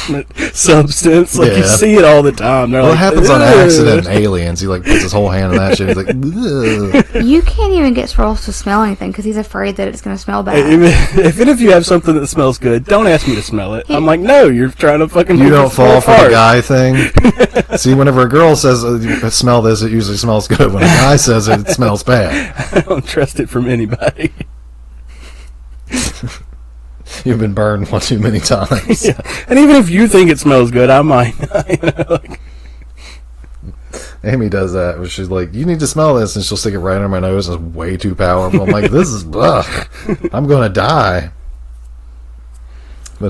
substance. Like you see it all the time. They're Well, like, it happens on ugh. accident in Aliens. He like puts his whole hand in that shit. He's like, ugh. You can't even get Sproles to smell anything because he's afraid that it's going to smell bad. Even if you have something that smells good, don't ask me to smell it. I'm like, no, you're trying to fucking. You don't fall for the guy thing. See, whenever a girl says, "Smell this," it usually smells good. When a guy says it, it smells bad. I don't trust it from anybody. You've been burned one too many times. Yeah. And even if you think it smells good, I might. Amy does that, where she's like, "You need to smell this," and she'll stick it right under my nose. It's way too powerful. I'm like, "This is ugh. I'm gonna die." But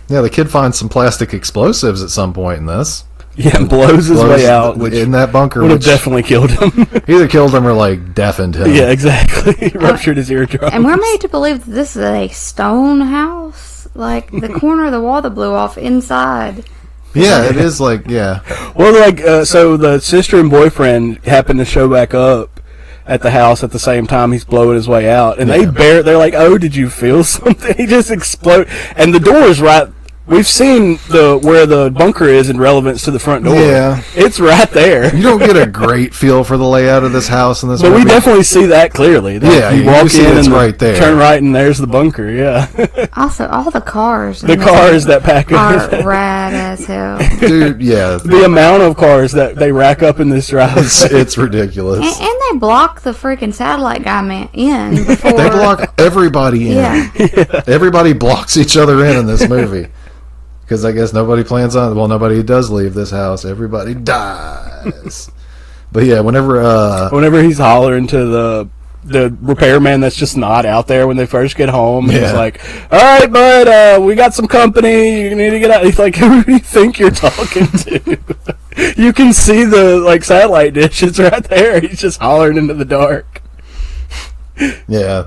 the kid finds some plastic explosives at some point in this. Yeah, and blows his way out, which in that bunker would have definitely killed him. Either killed him or like deafened him. Yeah, exactly. Ruptured his eardrum. And we're made to believe that this is a stone house. Like the corner of the wall that blew off inside. Yeah, it is like Well, like so the sister and boyfriend happen to show back up at the house at the same time he's blowing his way out, and they're like, "Oh, did you feel something?" He just exploded, and the door is right. We've seen where the bunker is in relevance to the front door. Yeah. It's right there. You don't get a great feel for the layout of this house in this But movie. we definitely see that clearly. You walk see in it's and right there. turn right, and there's the bunker. Yeah. Also, all the cars. The cars that pack are up. rad as hell. Dude, yeah. The amount of cars that they rack up in this drive. It's ridiculous. And they block the freaking satellite guy in before. They block everybody in. Yeah. Everybody blocks each other in this movie. Because I guess nobody plans on. Well, nobody does leave this house. Everybody dies. But yeah, whenever he's hollering to the repairman that's just not out there when they first get home, he's like, "All right, bud, we got some company. You need to get out." He's like, "Who do you think you're talking to?" You can see the satellite dishes right there. He's just hollering into the dark. Yeah.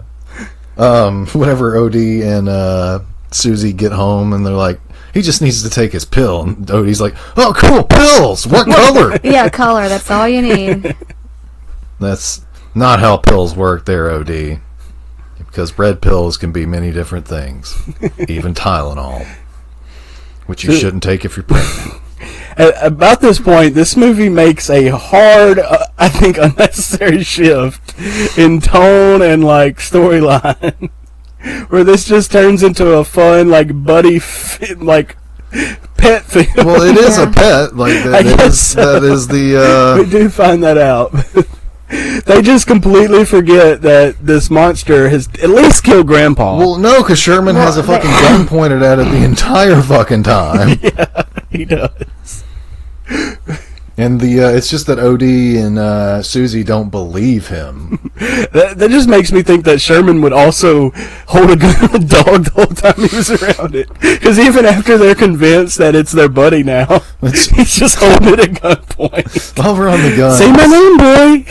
Whenever Odie and Susie get home and they're like, he just needs to take his pill, and Odie's like, "Oh, cool, pills. What color?" Yeah, color. That's all you need. That's not how pills work there, OD. Because red pills can be many different things. Even Tylenol. Which you shouldn't take if you're pregnant. About this point, this movie makes a hard, I think, unnecessary shift in tone and storyline, where this just turns into a fun pet thing. Well, it is a pet. That is the. We do find that out. They just completely forget that this monster has at least killed Grandpa. Well, no, because Sherman has a fucking gun pointed at it the entire fucking time. Yeah, he does. And it's just that Odie and Susie don't believe him. That just makes me think that Sherman would also hold a gun on a dog the whole time he was around it. Because even after they're convinced that it's their buddy now, he's just holding it at gunpoint. While we're on the guns. Say my name, boy!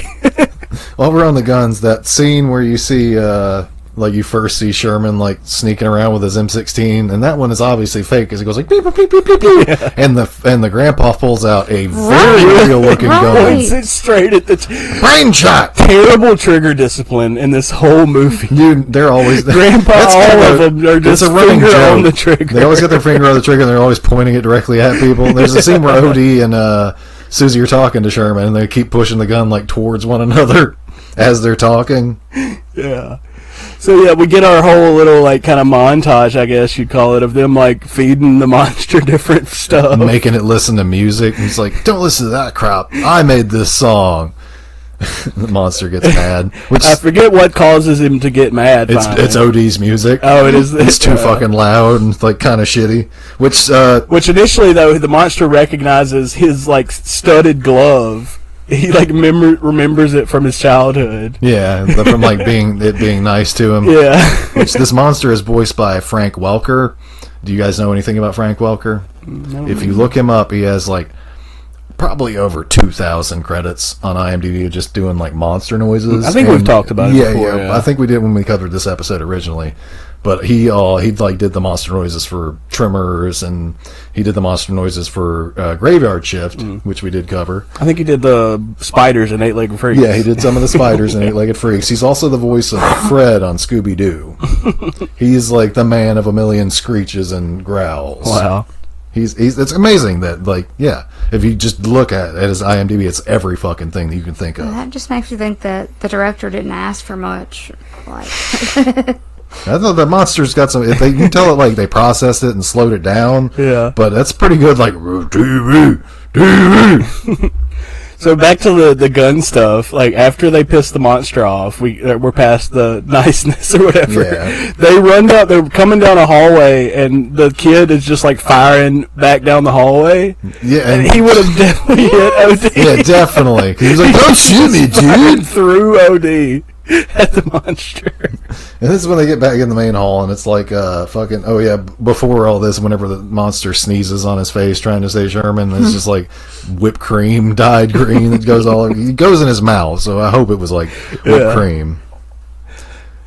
While we're on the guns, that scene where you see, you first see Sherman, sneaking around with his M16, and that one is obviously fake, because he goes, beep, beep, beep, beep, beep, beep. Yeah. And the grandpa pulls out a very real-looking gun. Points it straight at the... Brain shot! Terrible trigger discipline in this whole movie. They're always... Grandpa, all of them are just finger on the trigger. They always get their finger on the trigger, and they're always pointing it directly at people. There's a scene where Odie and Susie are talking to Sherman, and they keep pushing the gun, towards one another as they're talking. Yeah. So yeah, we get our whole little kind of montage, I guess you'd call it, of them feeding the monster different stuff, making it listen to music. And he's like, "Don't listen to that crap. I made this song." The monster gets mad. Which I forget what causes him to get mad. It's Odie's music. Oh, it is. It's too fucking loud and kind of shitty. Which initially though the monster recognizes his studded glove. He remembers it from his childhood. Yeah, from being nice to him. Yeah. Which this monster is voiced by Frank Welker. Do you guys know anything about Frank Welker? No. If you look him up, he has probably over 2,000 credits on IMDb just doing monster noises. I think we've talked about it before. Yeah, I think we did when we covered this episode originally. But he did the monster noises for Tremors, and he did the monster noises for Graveyard Shift, which we did cover. I think he did the spiders in 8-Legged Freaks. Yeah, he did some of the spiders in 8-Legged Freaks. He's also the voice of Fred on Scooby-Doo. He's the man of a million screeches and growls. Wow. It's amazing that if you just look at his IMDb, it's every fucking thing that you can think of. That just makes you think that the director didn't ask for much. I thought the monster's got some. You can tell it they processed it and slowed it down. Yeah, but that's pretty good. So back to the gun stuff. After they piss the monster off, we're past the niceness or whatever. Yeah. They run down. They're coming down a hallway, and the kid is just firing back down the hallway. Yeah, and he would have definitely hit OD. Yeah, definitely. He was like, "Don't shoot me, dude!" Through OD at the monster. And this is when they get back in the main hall, and it's before all this, whenever the monster sneezes on his face trying to say Sherman, it's just whipped cream, dyed green that goes all over. It goes in his mouth, so I hope it was whipped cream.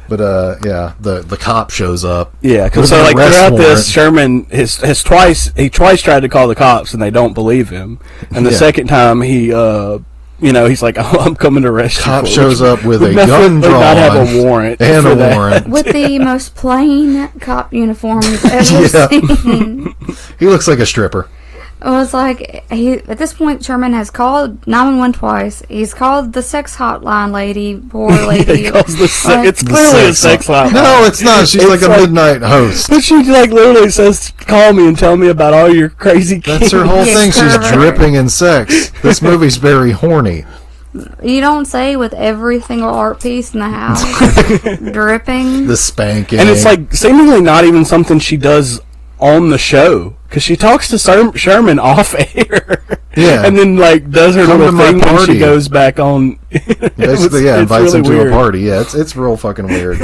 But the cop shows up. Yeah, because throughout this, Sherman has twice tried to call the cops, and they don't believe him. And the second time he he's like, "Oh, I'm coming to arrest you." Cop shows up with a gun drawn, not have a warrant and a warrant, with the most plain cop uniform you've ever seen. He looks like a stripper. It was at this point, Sherman has called 911 twice. He's called the sex hotline lady, poor lady. It's clearly a sex hotline. No, it's not. She's a midnight host. But she literally says, "Call me and tell me about all your crazy kids." That's her whole thing. She's dripping in sex. This movie's very horny. You don't say with every single art piece in the house dripping. The spanking. And it's seemingly not even something she does on the show. Because she talks to Sherman off air. Yeah. And then, like, does her Come little to my thing when party. she goes back on. Basically, yeah, invites really him to weird. a party. Yeah, it's real fucking weird.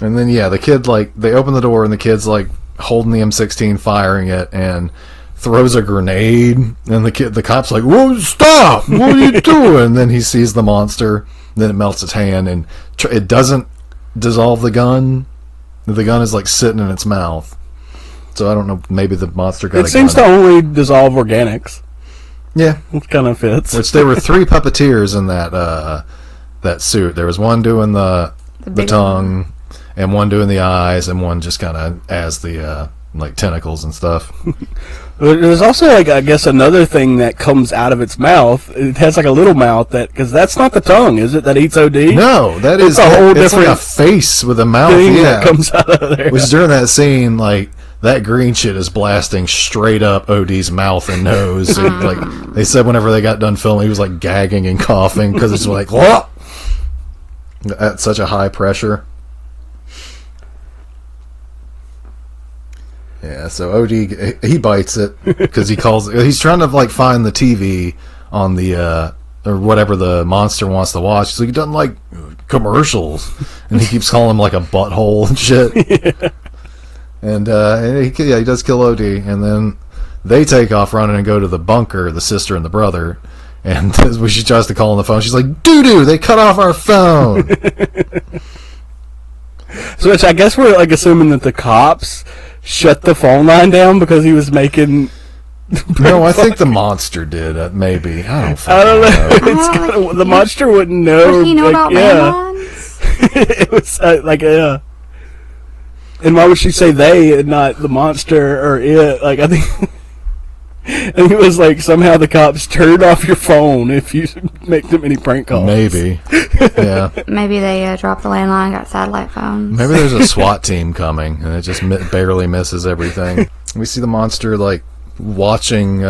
And then, yeah, the kid, like, they open the door and the kid's, like, holding the M16, firing it, and throws a grenade. And the cop's like, "Whoa, stop! What are you doing?" And then he sees the monster, then it melts its hand, and it doesn't dissolve the gun. The gun is, like, sitting in its mouth. So I don't know, maybe the monster got It a seems gun. to only dissolve organics. Yeah. It kind of fits. Which there were 3 puppeteers in that suit. There was one doing the big tongue, and one doing the eyes, and one just kind of as the like tentacles and stuff. There's also, like, I guess another thing that comes out of its mouth. It has like a little mouth because that's not the tongue, is it? That eats OD. No, that It's is a whole it's like a different face with a mouth. thing Yeah, that comes out of there. which during that scene, like that green shit is blasting straight up OD's mouth and nose. And, like they said, whenever they got done filming, he was like gagging and coughing because it's like what at such a high pressure. Yeah, so OD he bites it because he's trying to like find the TV on the or whatever the monster wants to watch. So he doesn't like commercials, and he keeps calling him like a butthole and shit. Yeah. And he does kill OD, and then they take off running and go to the bunker, the sister and the brother. And when she tries to call on the phone, she's like, "Doo-doo, they cut off our phone." So which I guess we're like assuming that the cops shut the phone line down because he was making. No, I think the monster did. Maybe I don't. I don't know. Know. It's kinda, the monster wouldn't know. Would he know about yeah. landlines? It was like yeah. And why would she say they and not the monster or it? Like I think it was like somehow the cops turned off your phone if you make them any prank calls. Maybe. Yeah. Maybe they dropped the landline, got satellite phones. Maybe there's a SWAT team coming, and it just barely misses everything. We see the monster like watching.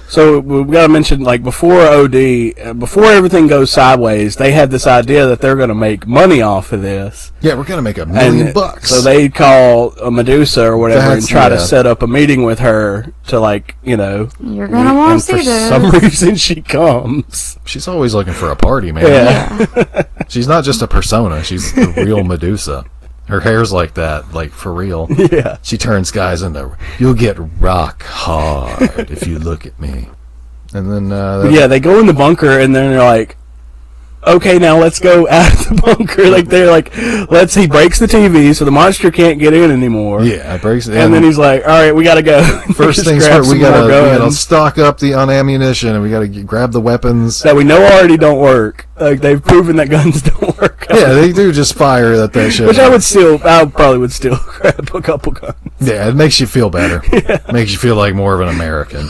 So we've got to mention, like, before before everything goes sideways, they had this idea that they're going to make money off of this. Yeah, we're gonna make $1 million. So they call a Medusa or whatever and try to yeah. set up a meeting with her to, like, you know. You're gonna want to see this. For some reason, she comes. She's always looking for a party, man. Yeah. She's not just a persona; she's the real Medusa. Her hair's like that, like for real. Yeah. She turns guys into. You'll get rock hard if you look at me. And then Yeah, they go in the bunker and then they're like, okay, now let's go out of the bunker. Like they're like, he breaks the TV so the monster can't get in anymore. yeah, it breaks. And then he's like, all right, we gotta go. First things first, we gotta stock up on ammunition, and we gotta grab the weapons that we know already don't work. Like they've proven that guns don't work. Yeah, they do just fire that shit. Which I probably would still grab a couple guns. Yeah, it makes you feel better. Yeah. Makes you feel like more of an American.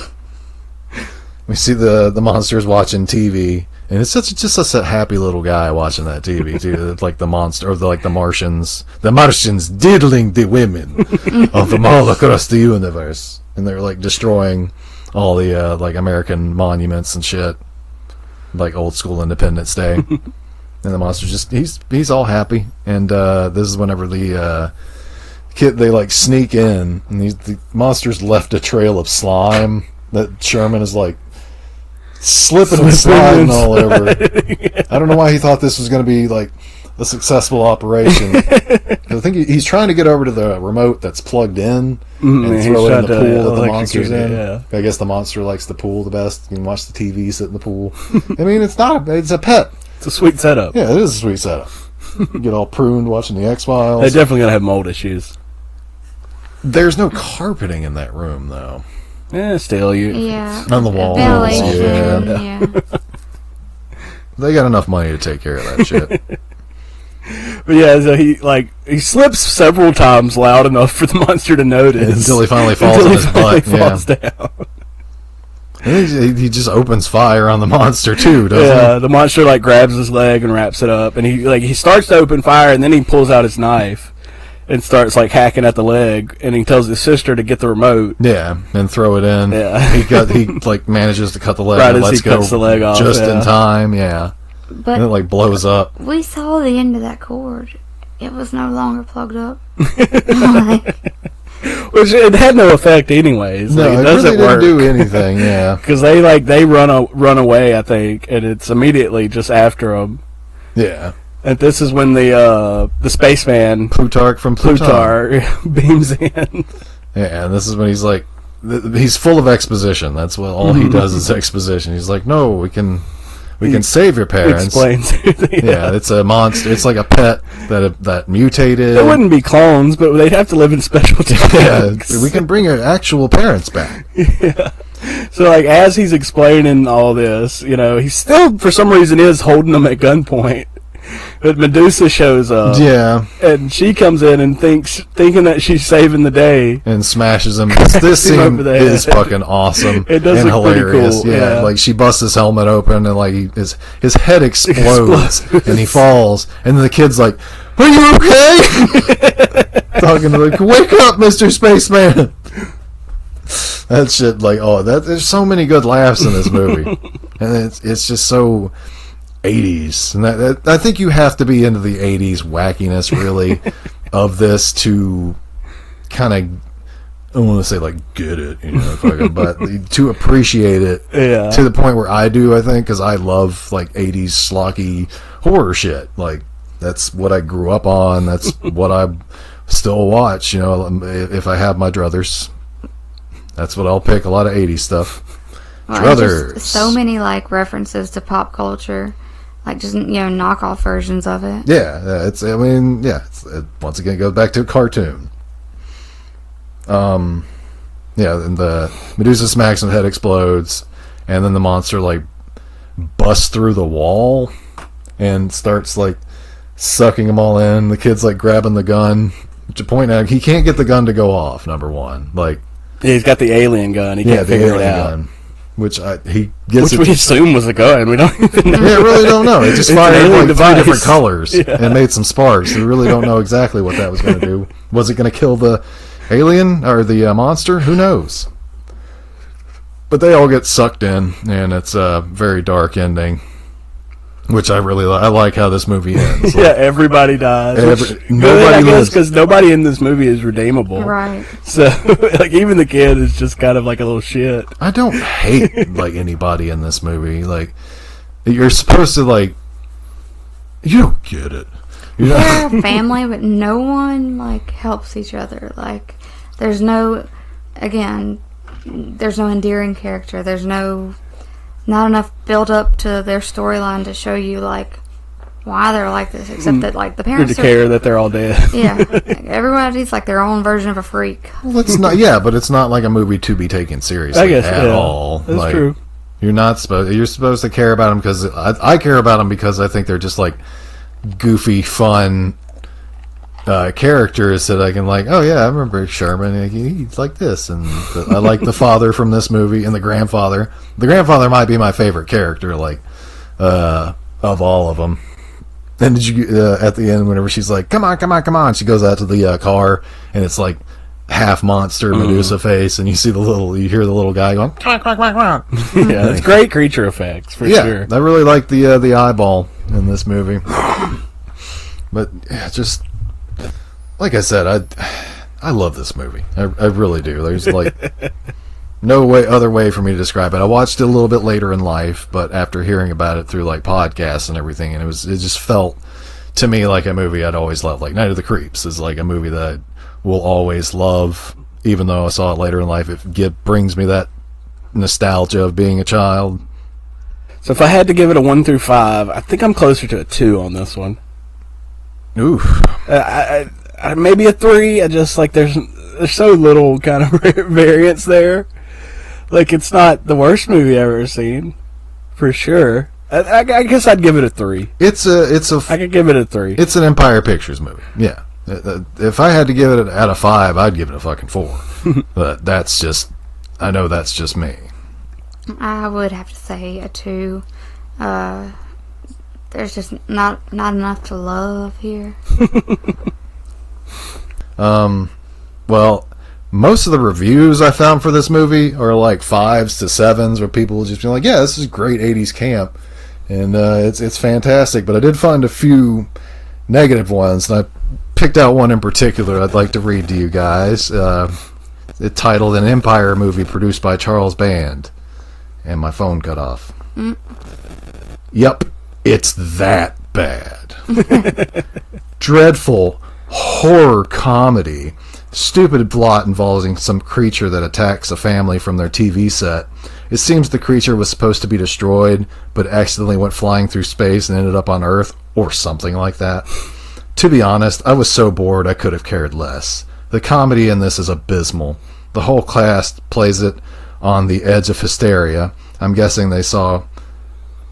We see the monsters watching TV, and it's just such a happy little guy watching that TV too. Like the monster, or like the Martians. The Martians diddling the women of them all across the universe, and they're like destroying all the like American monuments and shit, like old school Independence Day. And the monster's just he's all happy, and this is whenever the kid they like sneak in, and the monsters left a trail of slime that Sherman is like slipping and sliding all over. Yeah. I don't know why he thought this was going to be like a successful operation. I think he's trying to get over to the remote that's plugged in and throw it in the pool that the monster's in. Yeah. I guess the monster likes the pool the best. You can watch the TV, sit in the pool. I mean, it's a pet. It's a sweet setup. Yeah, it is a sweet setup. You get all pruned watching the X-Files. They're definitely going to have mold issues. There's no carpeting in that room, though. Yeah, still on the walls. Yeah. They got enough money to take care of that shit. But yeah, so he slips several times loud enough for the monster to notice until he finally falls on his butt. Falls down. And he just opens fire on the monster too, doesn't he? Yeah, the monster like grabs his leg and wraps it up, and he starts to open fire, and then he pulls out his knife and starts like hacking at the leg, and he tells his sister to get the remote. Yeah, and throw it in. Yeah, he like manages to cut the leg. Right and as let's he cuts the leg off, just in time. Yeah, But and it like blows up. we saw the end of that cord. It was no longer plugged up. Like, Which it had no effect anyways. No, Like, it doesn't really work. didn't do anything. Yeah, Because they run away, I think, and it's immediately just after them. yeah. And this is when the spaceman Plutarch from Pluton. Plutar beams in. Yeah, and this is when he's like, he's full of exposition. That's what all he does is exposition. He's like, no, we can save your parents. Explains. Yeah, it's a monster. It's like a pet that mutated. It wouldn't be clones, but they'd have to live in special tanks. Yeah, we can bring your actual parents back. Yeah. So, like, as he's explaining all this, he still, for some reason, is holding them at gunpoint. But Medusa shows up. Yeah, And she comes in and thinking that she's saving the day. and smashes him. This him scene over the is head. fucking awesome. It does and look pretty hilarious. cool, Yeah, yeah. like she busts his helmet open and like his head explodes and he falls. And then the kid's like, "Are you okay?" Talking to like, "Wake up, Mr. Spaceman." That shit, like, there's so many good laughs in this movie, and it's just so 80s, and that I think you have to be into the 80s wackiness really of this to kind of, I don't want to say like get it, but to appreciate it Yeah. to the point where I do, I think, because I love like 80s schlocky horror shit. Like that's what I grew up on. That's what I still watch. If I have my druthers, that's what I'll pick. A lot of 80s stuff. well, it's Druthers. just so many like references to pop culture, like just knockoff versions of it. Yeah, once again, it goes back to a cartoon. And the Medusa smacks him, head explodes, and then the monster like busts through the wall and starts like sucking them all in. The kid's like grabbing the gun. To point out, he can't get the gun to go off. Number one, like Yeah, he's got the alien gun. He can't the figure it alien out. gun, which he gets. Which we assume was a gun. We don't even know. Yeah, really don't know. It just It's an fired alien like device. 3 different colors Yeah. and made some sparks. We really don't know exactly what that was going to do. Was it going to kill the alien or the monster? Who knows? But they all get sucked in, and it's a very dark ending, which I really like. I like how this movie ends. Yeah, everybody dies. Nobody Nobody, I guess, lives. because nobody in this movie is redeemable. Right. So, like, even the kid is just kind of like a little shit. I don't hate like anybody in this movie. Like you're supposed to like, you don't get it. They're a family, but no one like helps each other. Like, there's no endearing character. There's not enough build up to their storyline to show you like why they're like this. Except that like the Or parents to care that they're all dead. yeah, like, everybody's like their own version of a freak. Well, it's not. Yeah, but it's not like a movie to be taken seriously I guess, at yeah. all. That's Like, true. You're supposed to care about them because I care about them because I think they're just like goofy, fun characters that I can like. Oh yeah, I remember Sherman. Like, he's like this, and I like the father from this movie and the grandfather. The grandfather might be my favorite character, like of all of them. And did you at the end whenever she's like, "Come on, come on, come on," she goes out to the car and it's like half monster Medusa face, and you hear the little guy going, "Quack, quack, quack, quack." Yeah, it's great creature effects, for sure. I really like the eyeball in this movie. But yeah, just like I said, I love this movie. I really do. There's like no other way for me to describe it. I watched it a little bit later in life, but after hearing about it through like podcasts and everything, and it just felt to me like a movie I'd always loved. Like Night of the Creeps is like a movie that I will always love, even though I saw it later in life. It brings me that nostalgia of being a child. So if I had to give it a 1 through 5, I think I'm closer to a 2 on this one. Oof. I maybe a 3. I just like there's so little kind of variance there. Like, it's not the worst movie I've ever seen, for sure. I guess I'd give it a 3. I could give it a 3. It's an Empire Pictures movie. Yeah. If I had to give it out of 5, I'd give it a fucking 4. But I know that's just me. I would have to say a 2. There's just not enough to love here. Well, most of the reviews I found for this movie are like 5s to 7s, where people will just be like, "Yeah, this is great 80s camp," And it's fantastic. But I did find a few negative ones, and I picked out one in particular I'd like to read to you guys. It's titled "An Empire Movie Produced by Charles Band," and my phone cut off. Yep, it's that bad. Dreadful horror comedy. Stupid plot involving some creature that attacks a family from their TV set. It seems the creature was supposed to be destroyed, but accidentally went flying through space and ended up on Earth, or something like that. To be honest, I was so bored I could have cared less. The comedy in this is abysmal. The whole cast plays it on the edge of hysteria. I'm guessing they saw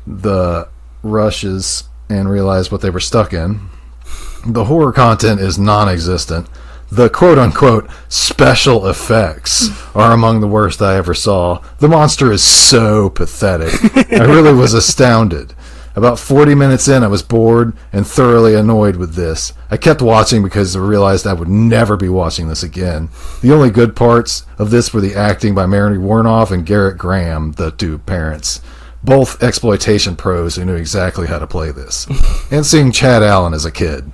the rushes and realized what they were stuck in. The horror content is non-existent. The quote-unquote special effects are among the worst I ever saw. The monster is so pathetic. I really was astounded. About 40 minutes in, I was bored and thoroughly annoyed with this. I kept watching because I realized I would never be watching this again. The only good parts of this were the acting by Mary Warnoff and Garrett Graham, the two parents. Both exploitation pros who knew exactly how to play this. And seeing Chad Allen as a kid.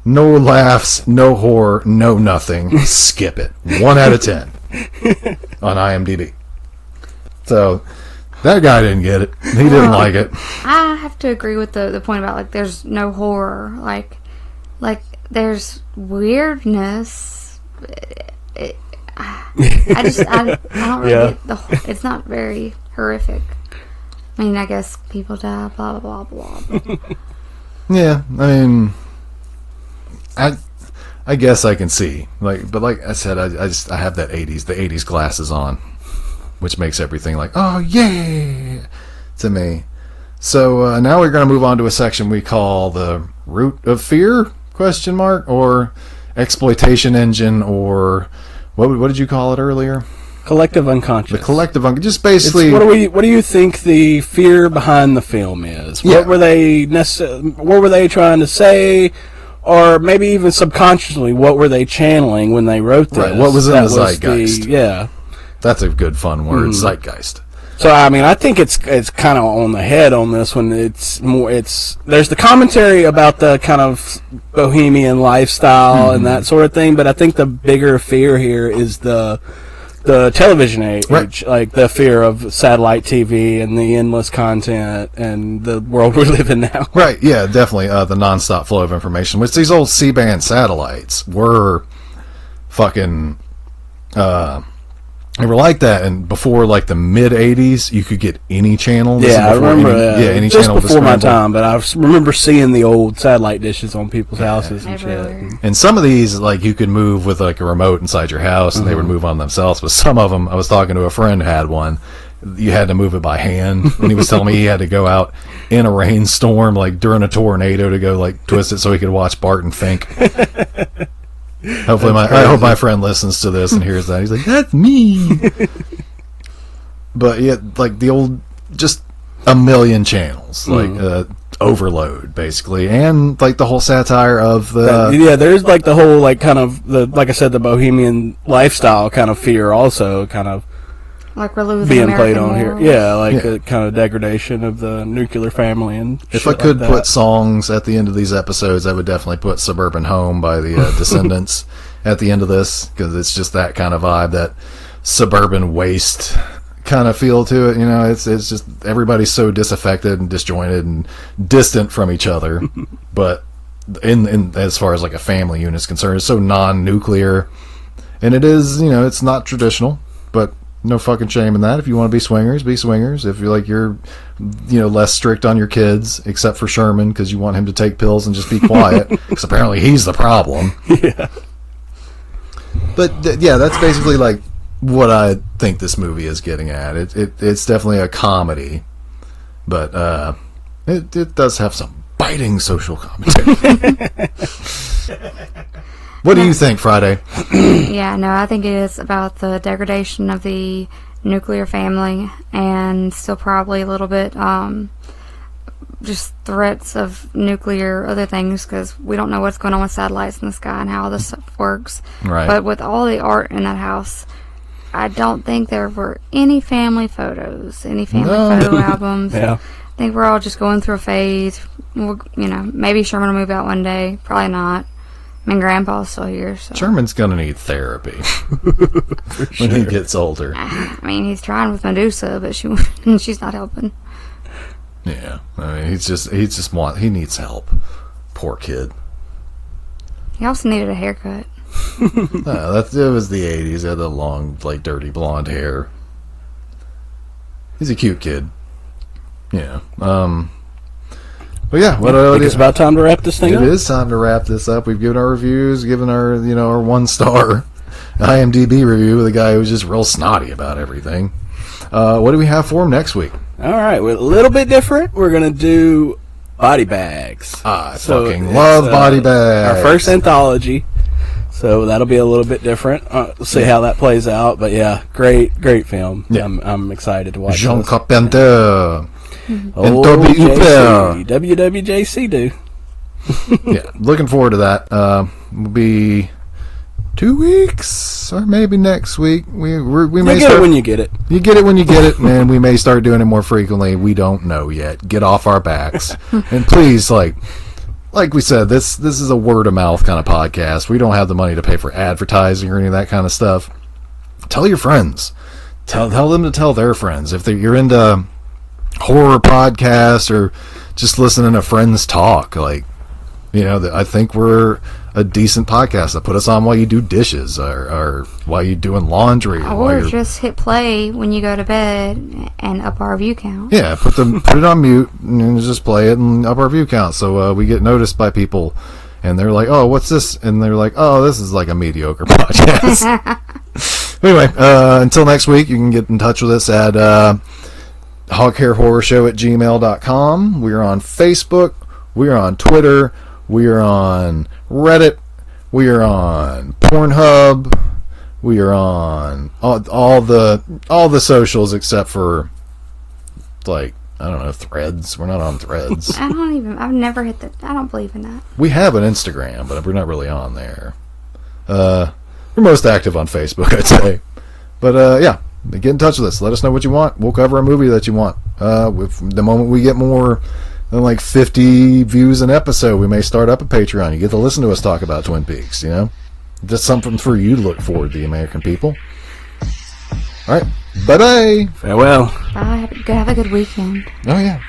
No laughs, no horror, no nothing. Skip it. 1 out of 10 on IMDb. So that guy didn't get it. He didn't like it. I have to agree with the point about, like, there's no horror. Like there's weirdness. I don't really get it's not very horrific. I mean, I guess people die, blah, blah, blah, blah. Yeah, I mean, I guess I can see. But like I said, I have the 80s glasses on, which makes everything like, oh yeah, to me. So now we're going to move on to a section we call the root of fear, ? Or exploitation engine, or what did you call it earlier? Collective unconscious. The collective unconscious. Just basically, what do you think the fear behind the film is? Yeah. What were they trying to say? Or maybe even subconsciously, what were they channeling when they wrote this? Right, what was in the zeitgeist? That's a good fun word, zeitgeist. So I mean, I think it's kind of on the head on this one. There's the commentary about the kind of bohemian lifestyle and that sort of thing, but I think the bigger fear here is the television age, right. Like the fear of satellite TV and the endless content and the world we live in now. Right, yeah, definitely the nonstop flow of information, which these old C-band satellites were fucking, they were like that, and before like the mid-'80s, you could get any channel. Yeah, I remember any just channel before my time, but I remember seeing the old satellite dishes on people's houses and shit. And some of these, like, you could move with like a remote inside your house, and they would move on themselves. But some of them, I was talking to a friend who had one. You had to move it by hand, and he was telling me he had to go out in a rainstorm, like during a tornado, to go like twist it so he could watch Bart and Fink. Hopefully, I hope my friend listens to this and hears that. He's like, "That's me." But yeah, like the old, just a million channels, like overload, basically, and like the whole satire of the there's like the whole like kind of like I said, the bohemian lifestyle kind of fear also kind of like we're losing being American played on morals. here. Yeah, like a kind of degradation of the nuclear family and If shit I could like put that. songs at the end of these episodes, I would definitely put Suburban Home by the Descendants at the end of this, because it's just that kind of vibe, that suburban waste kind of feel to it. You know, it's just everybody's so disaffected and disjointed and distant from each other. But in as far as like a family unit is concerned, it's so non-nuclear, and it is, you know, it's not traditional, but no fucking shame in that. If you want to be swingers, be swingers. If you're you know, less strict on your kids, except for Sherman, because you want him to take pills and just be quiet, because apparently he's the problem. Yeah. But yeah, that's basically like what I think this movie is getting at. It's definitely a comedy, but it does have some biting social commentary. What do you think, Friday? Yeah, no, I think it is about the degradation of the nuclear family, and still probably a little bit just threats of nuclear other things, because we don't know what's going on with satellites in the sky and how this stuff works. Right. But with all the art in that house, I don't think there were any family photos, any family photo albums. Yeah. I think we're all just going through a phase. Maybe Sherman will move out one day. Probably not. I mean, Grandpa's still here. So. Sherman's gonna need therapy when he gets older. I mean, he's trying with Medusa, but she's not helping. Yeah, I mean, he needs help. Poor kid. He also needed a haircut. It was the 80s. He had the long, like, dirty blonde hair. He's a cute kid. Yeah. But yeah, I think it's about time to wrap this thing up. It is time to wrap this up. We've given our reviews, given our 1-star IMDb review with a guy who's just real snotty about everything. What do we have for him next week? All right, we're a little bit different. We're gonna do Body Bags. I fucking love Body Bags. Our first anthology. So that'll be a little bit different. We'll see how that plays out. But yeah, great film. Yeah. I'm excited to watch Jean this. Carpenter. Oh, Toby JC. WWJC do. Yeah, looking forward to that. Will be 2 weeks or maybe next week. We may get it when you get it. You get it when you get it, and we may start doing it more frequently. We don't know yet. Get off our backs, and please, like we said, this is a word of mouth kind of podcast. We don't have the money to pay for advertising or any of that kind of stuff. Tell your friends. Tell them to tell their friends. If you're into horror podcasts or just listening to friends talk, I think we're a decent podcast. Put us on while you do dishes or while you're doing laundry. Or just hit play when you go to bed and up our view count. Yeah, put it on mute and just play it and up our view count. So we get noticed by people and they're like, oh, what's this? And they're like, oh, this is like a mediocre podcast. Anyway, until next week, you can get in touch with us at hoghairhorrorshow@gmail.com. We are on Facebook. We are on Twitter. We are on Reddit. We are on Pornhub. We are on all the socials except for Threads. We're not on Threads. I've never hit that. I don't believe in that. We have an Instagram, but we're not really on there. We're most active on Facebook, I'd say. But yeah, get in touch with us. Let us know what you want. We'll cover a movie that you want. With the moment we get more than 50 views an episode, we may start up a Patreon. You get to listen to us talk about Twin Peaks, Just something for you to look forward to, the American people. All right. Bye-bye. Farewell. Bye. Have a good weekend. Oh, yeah.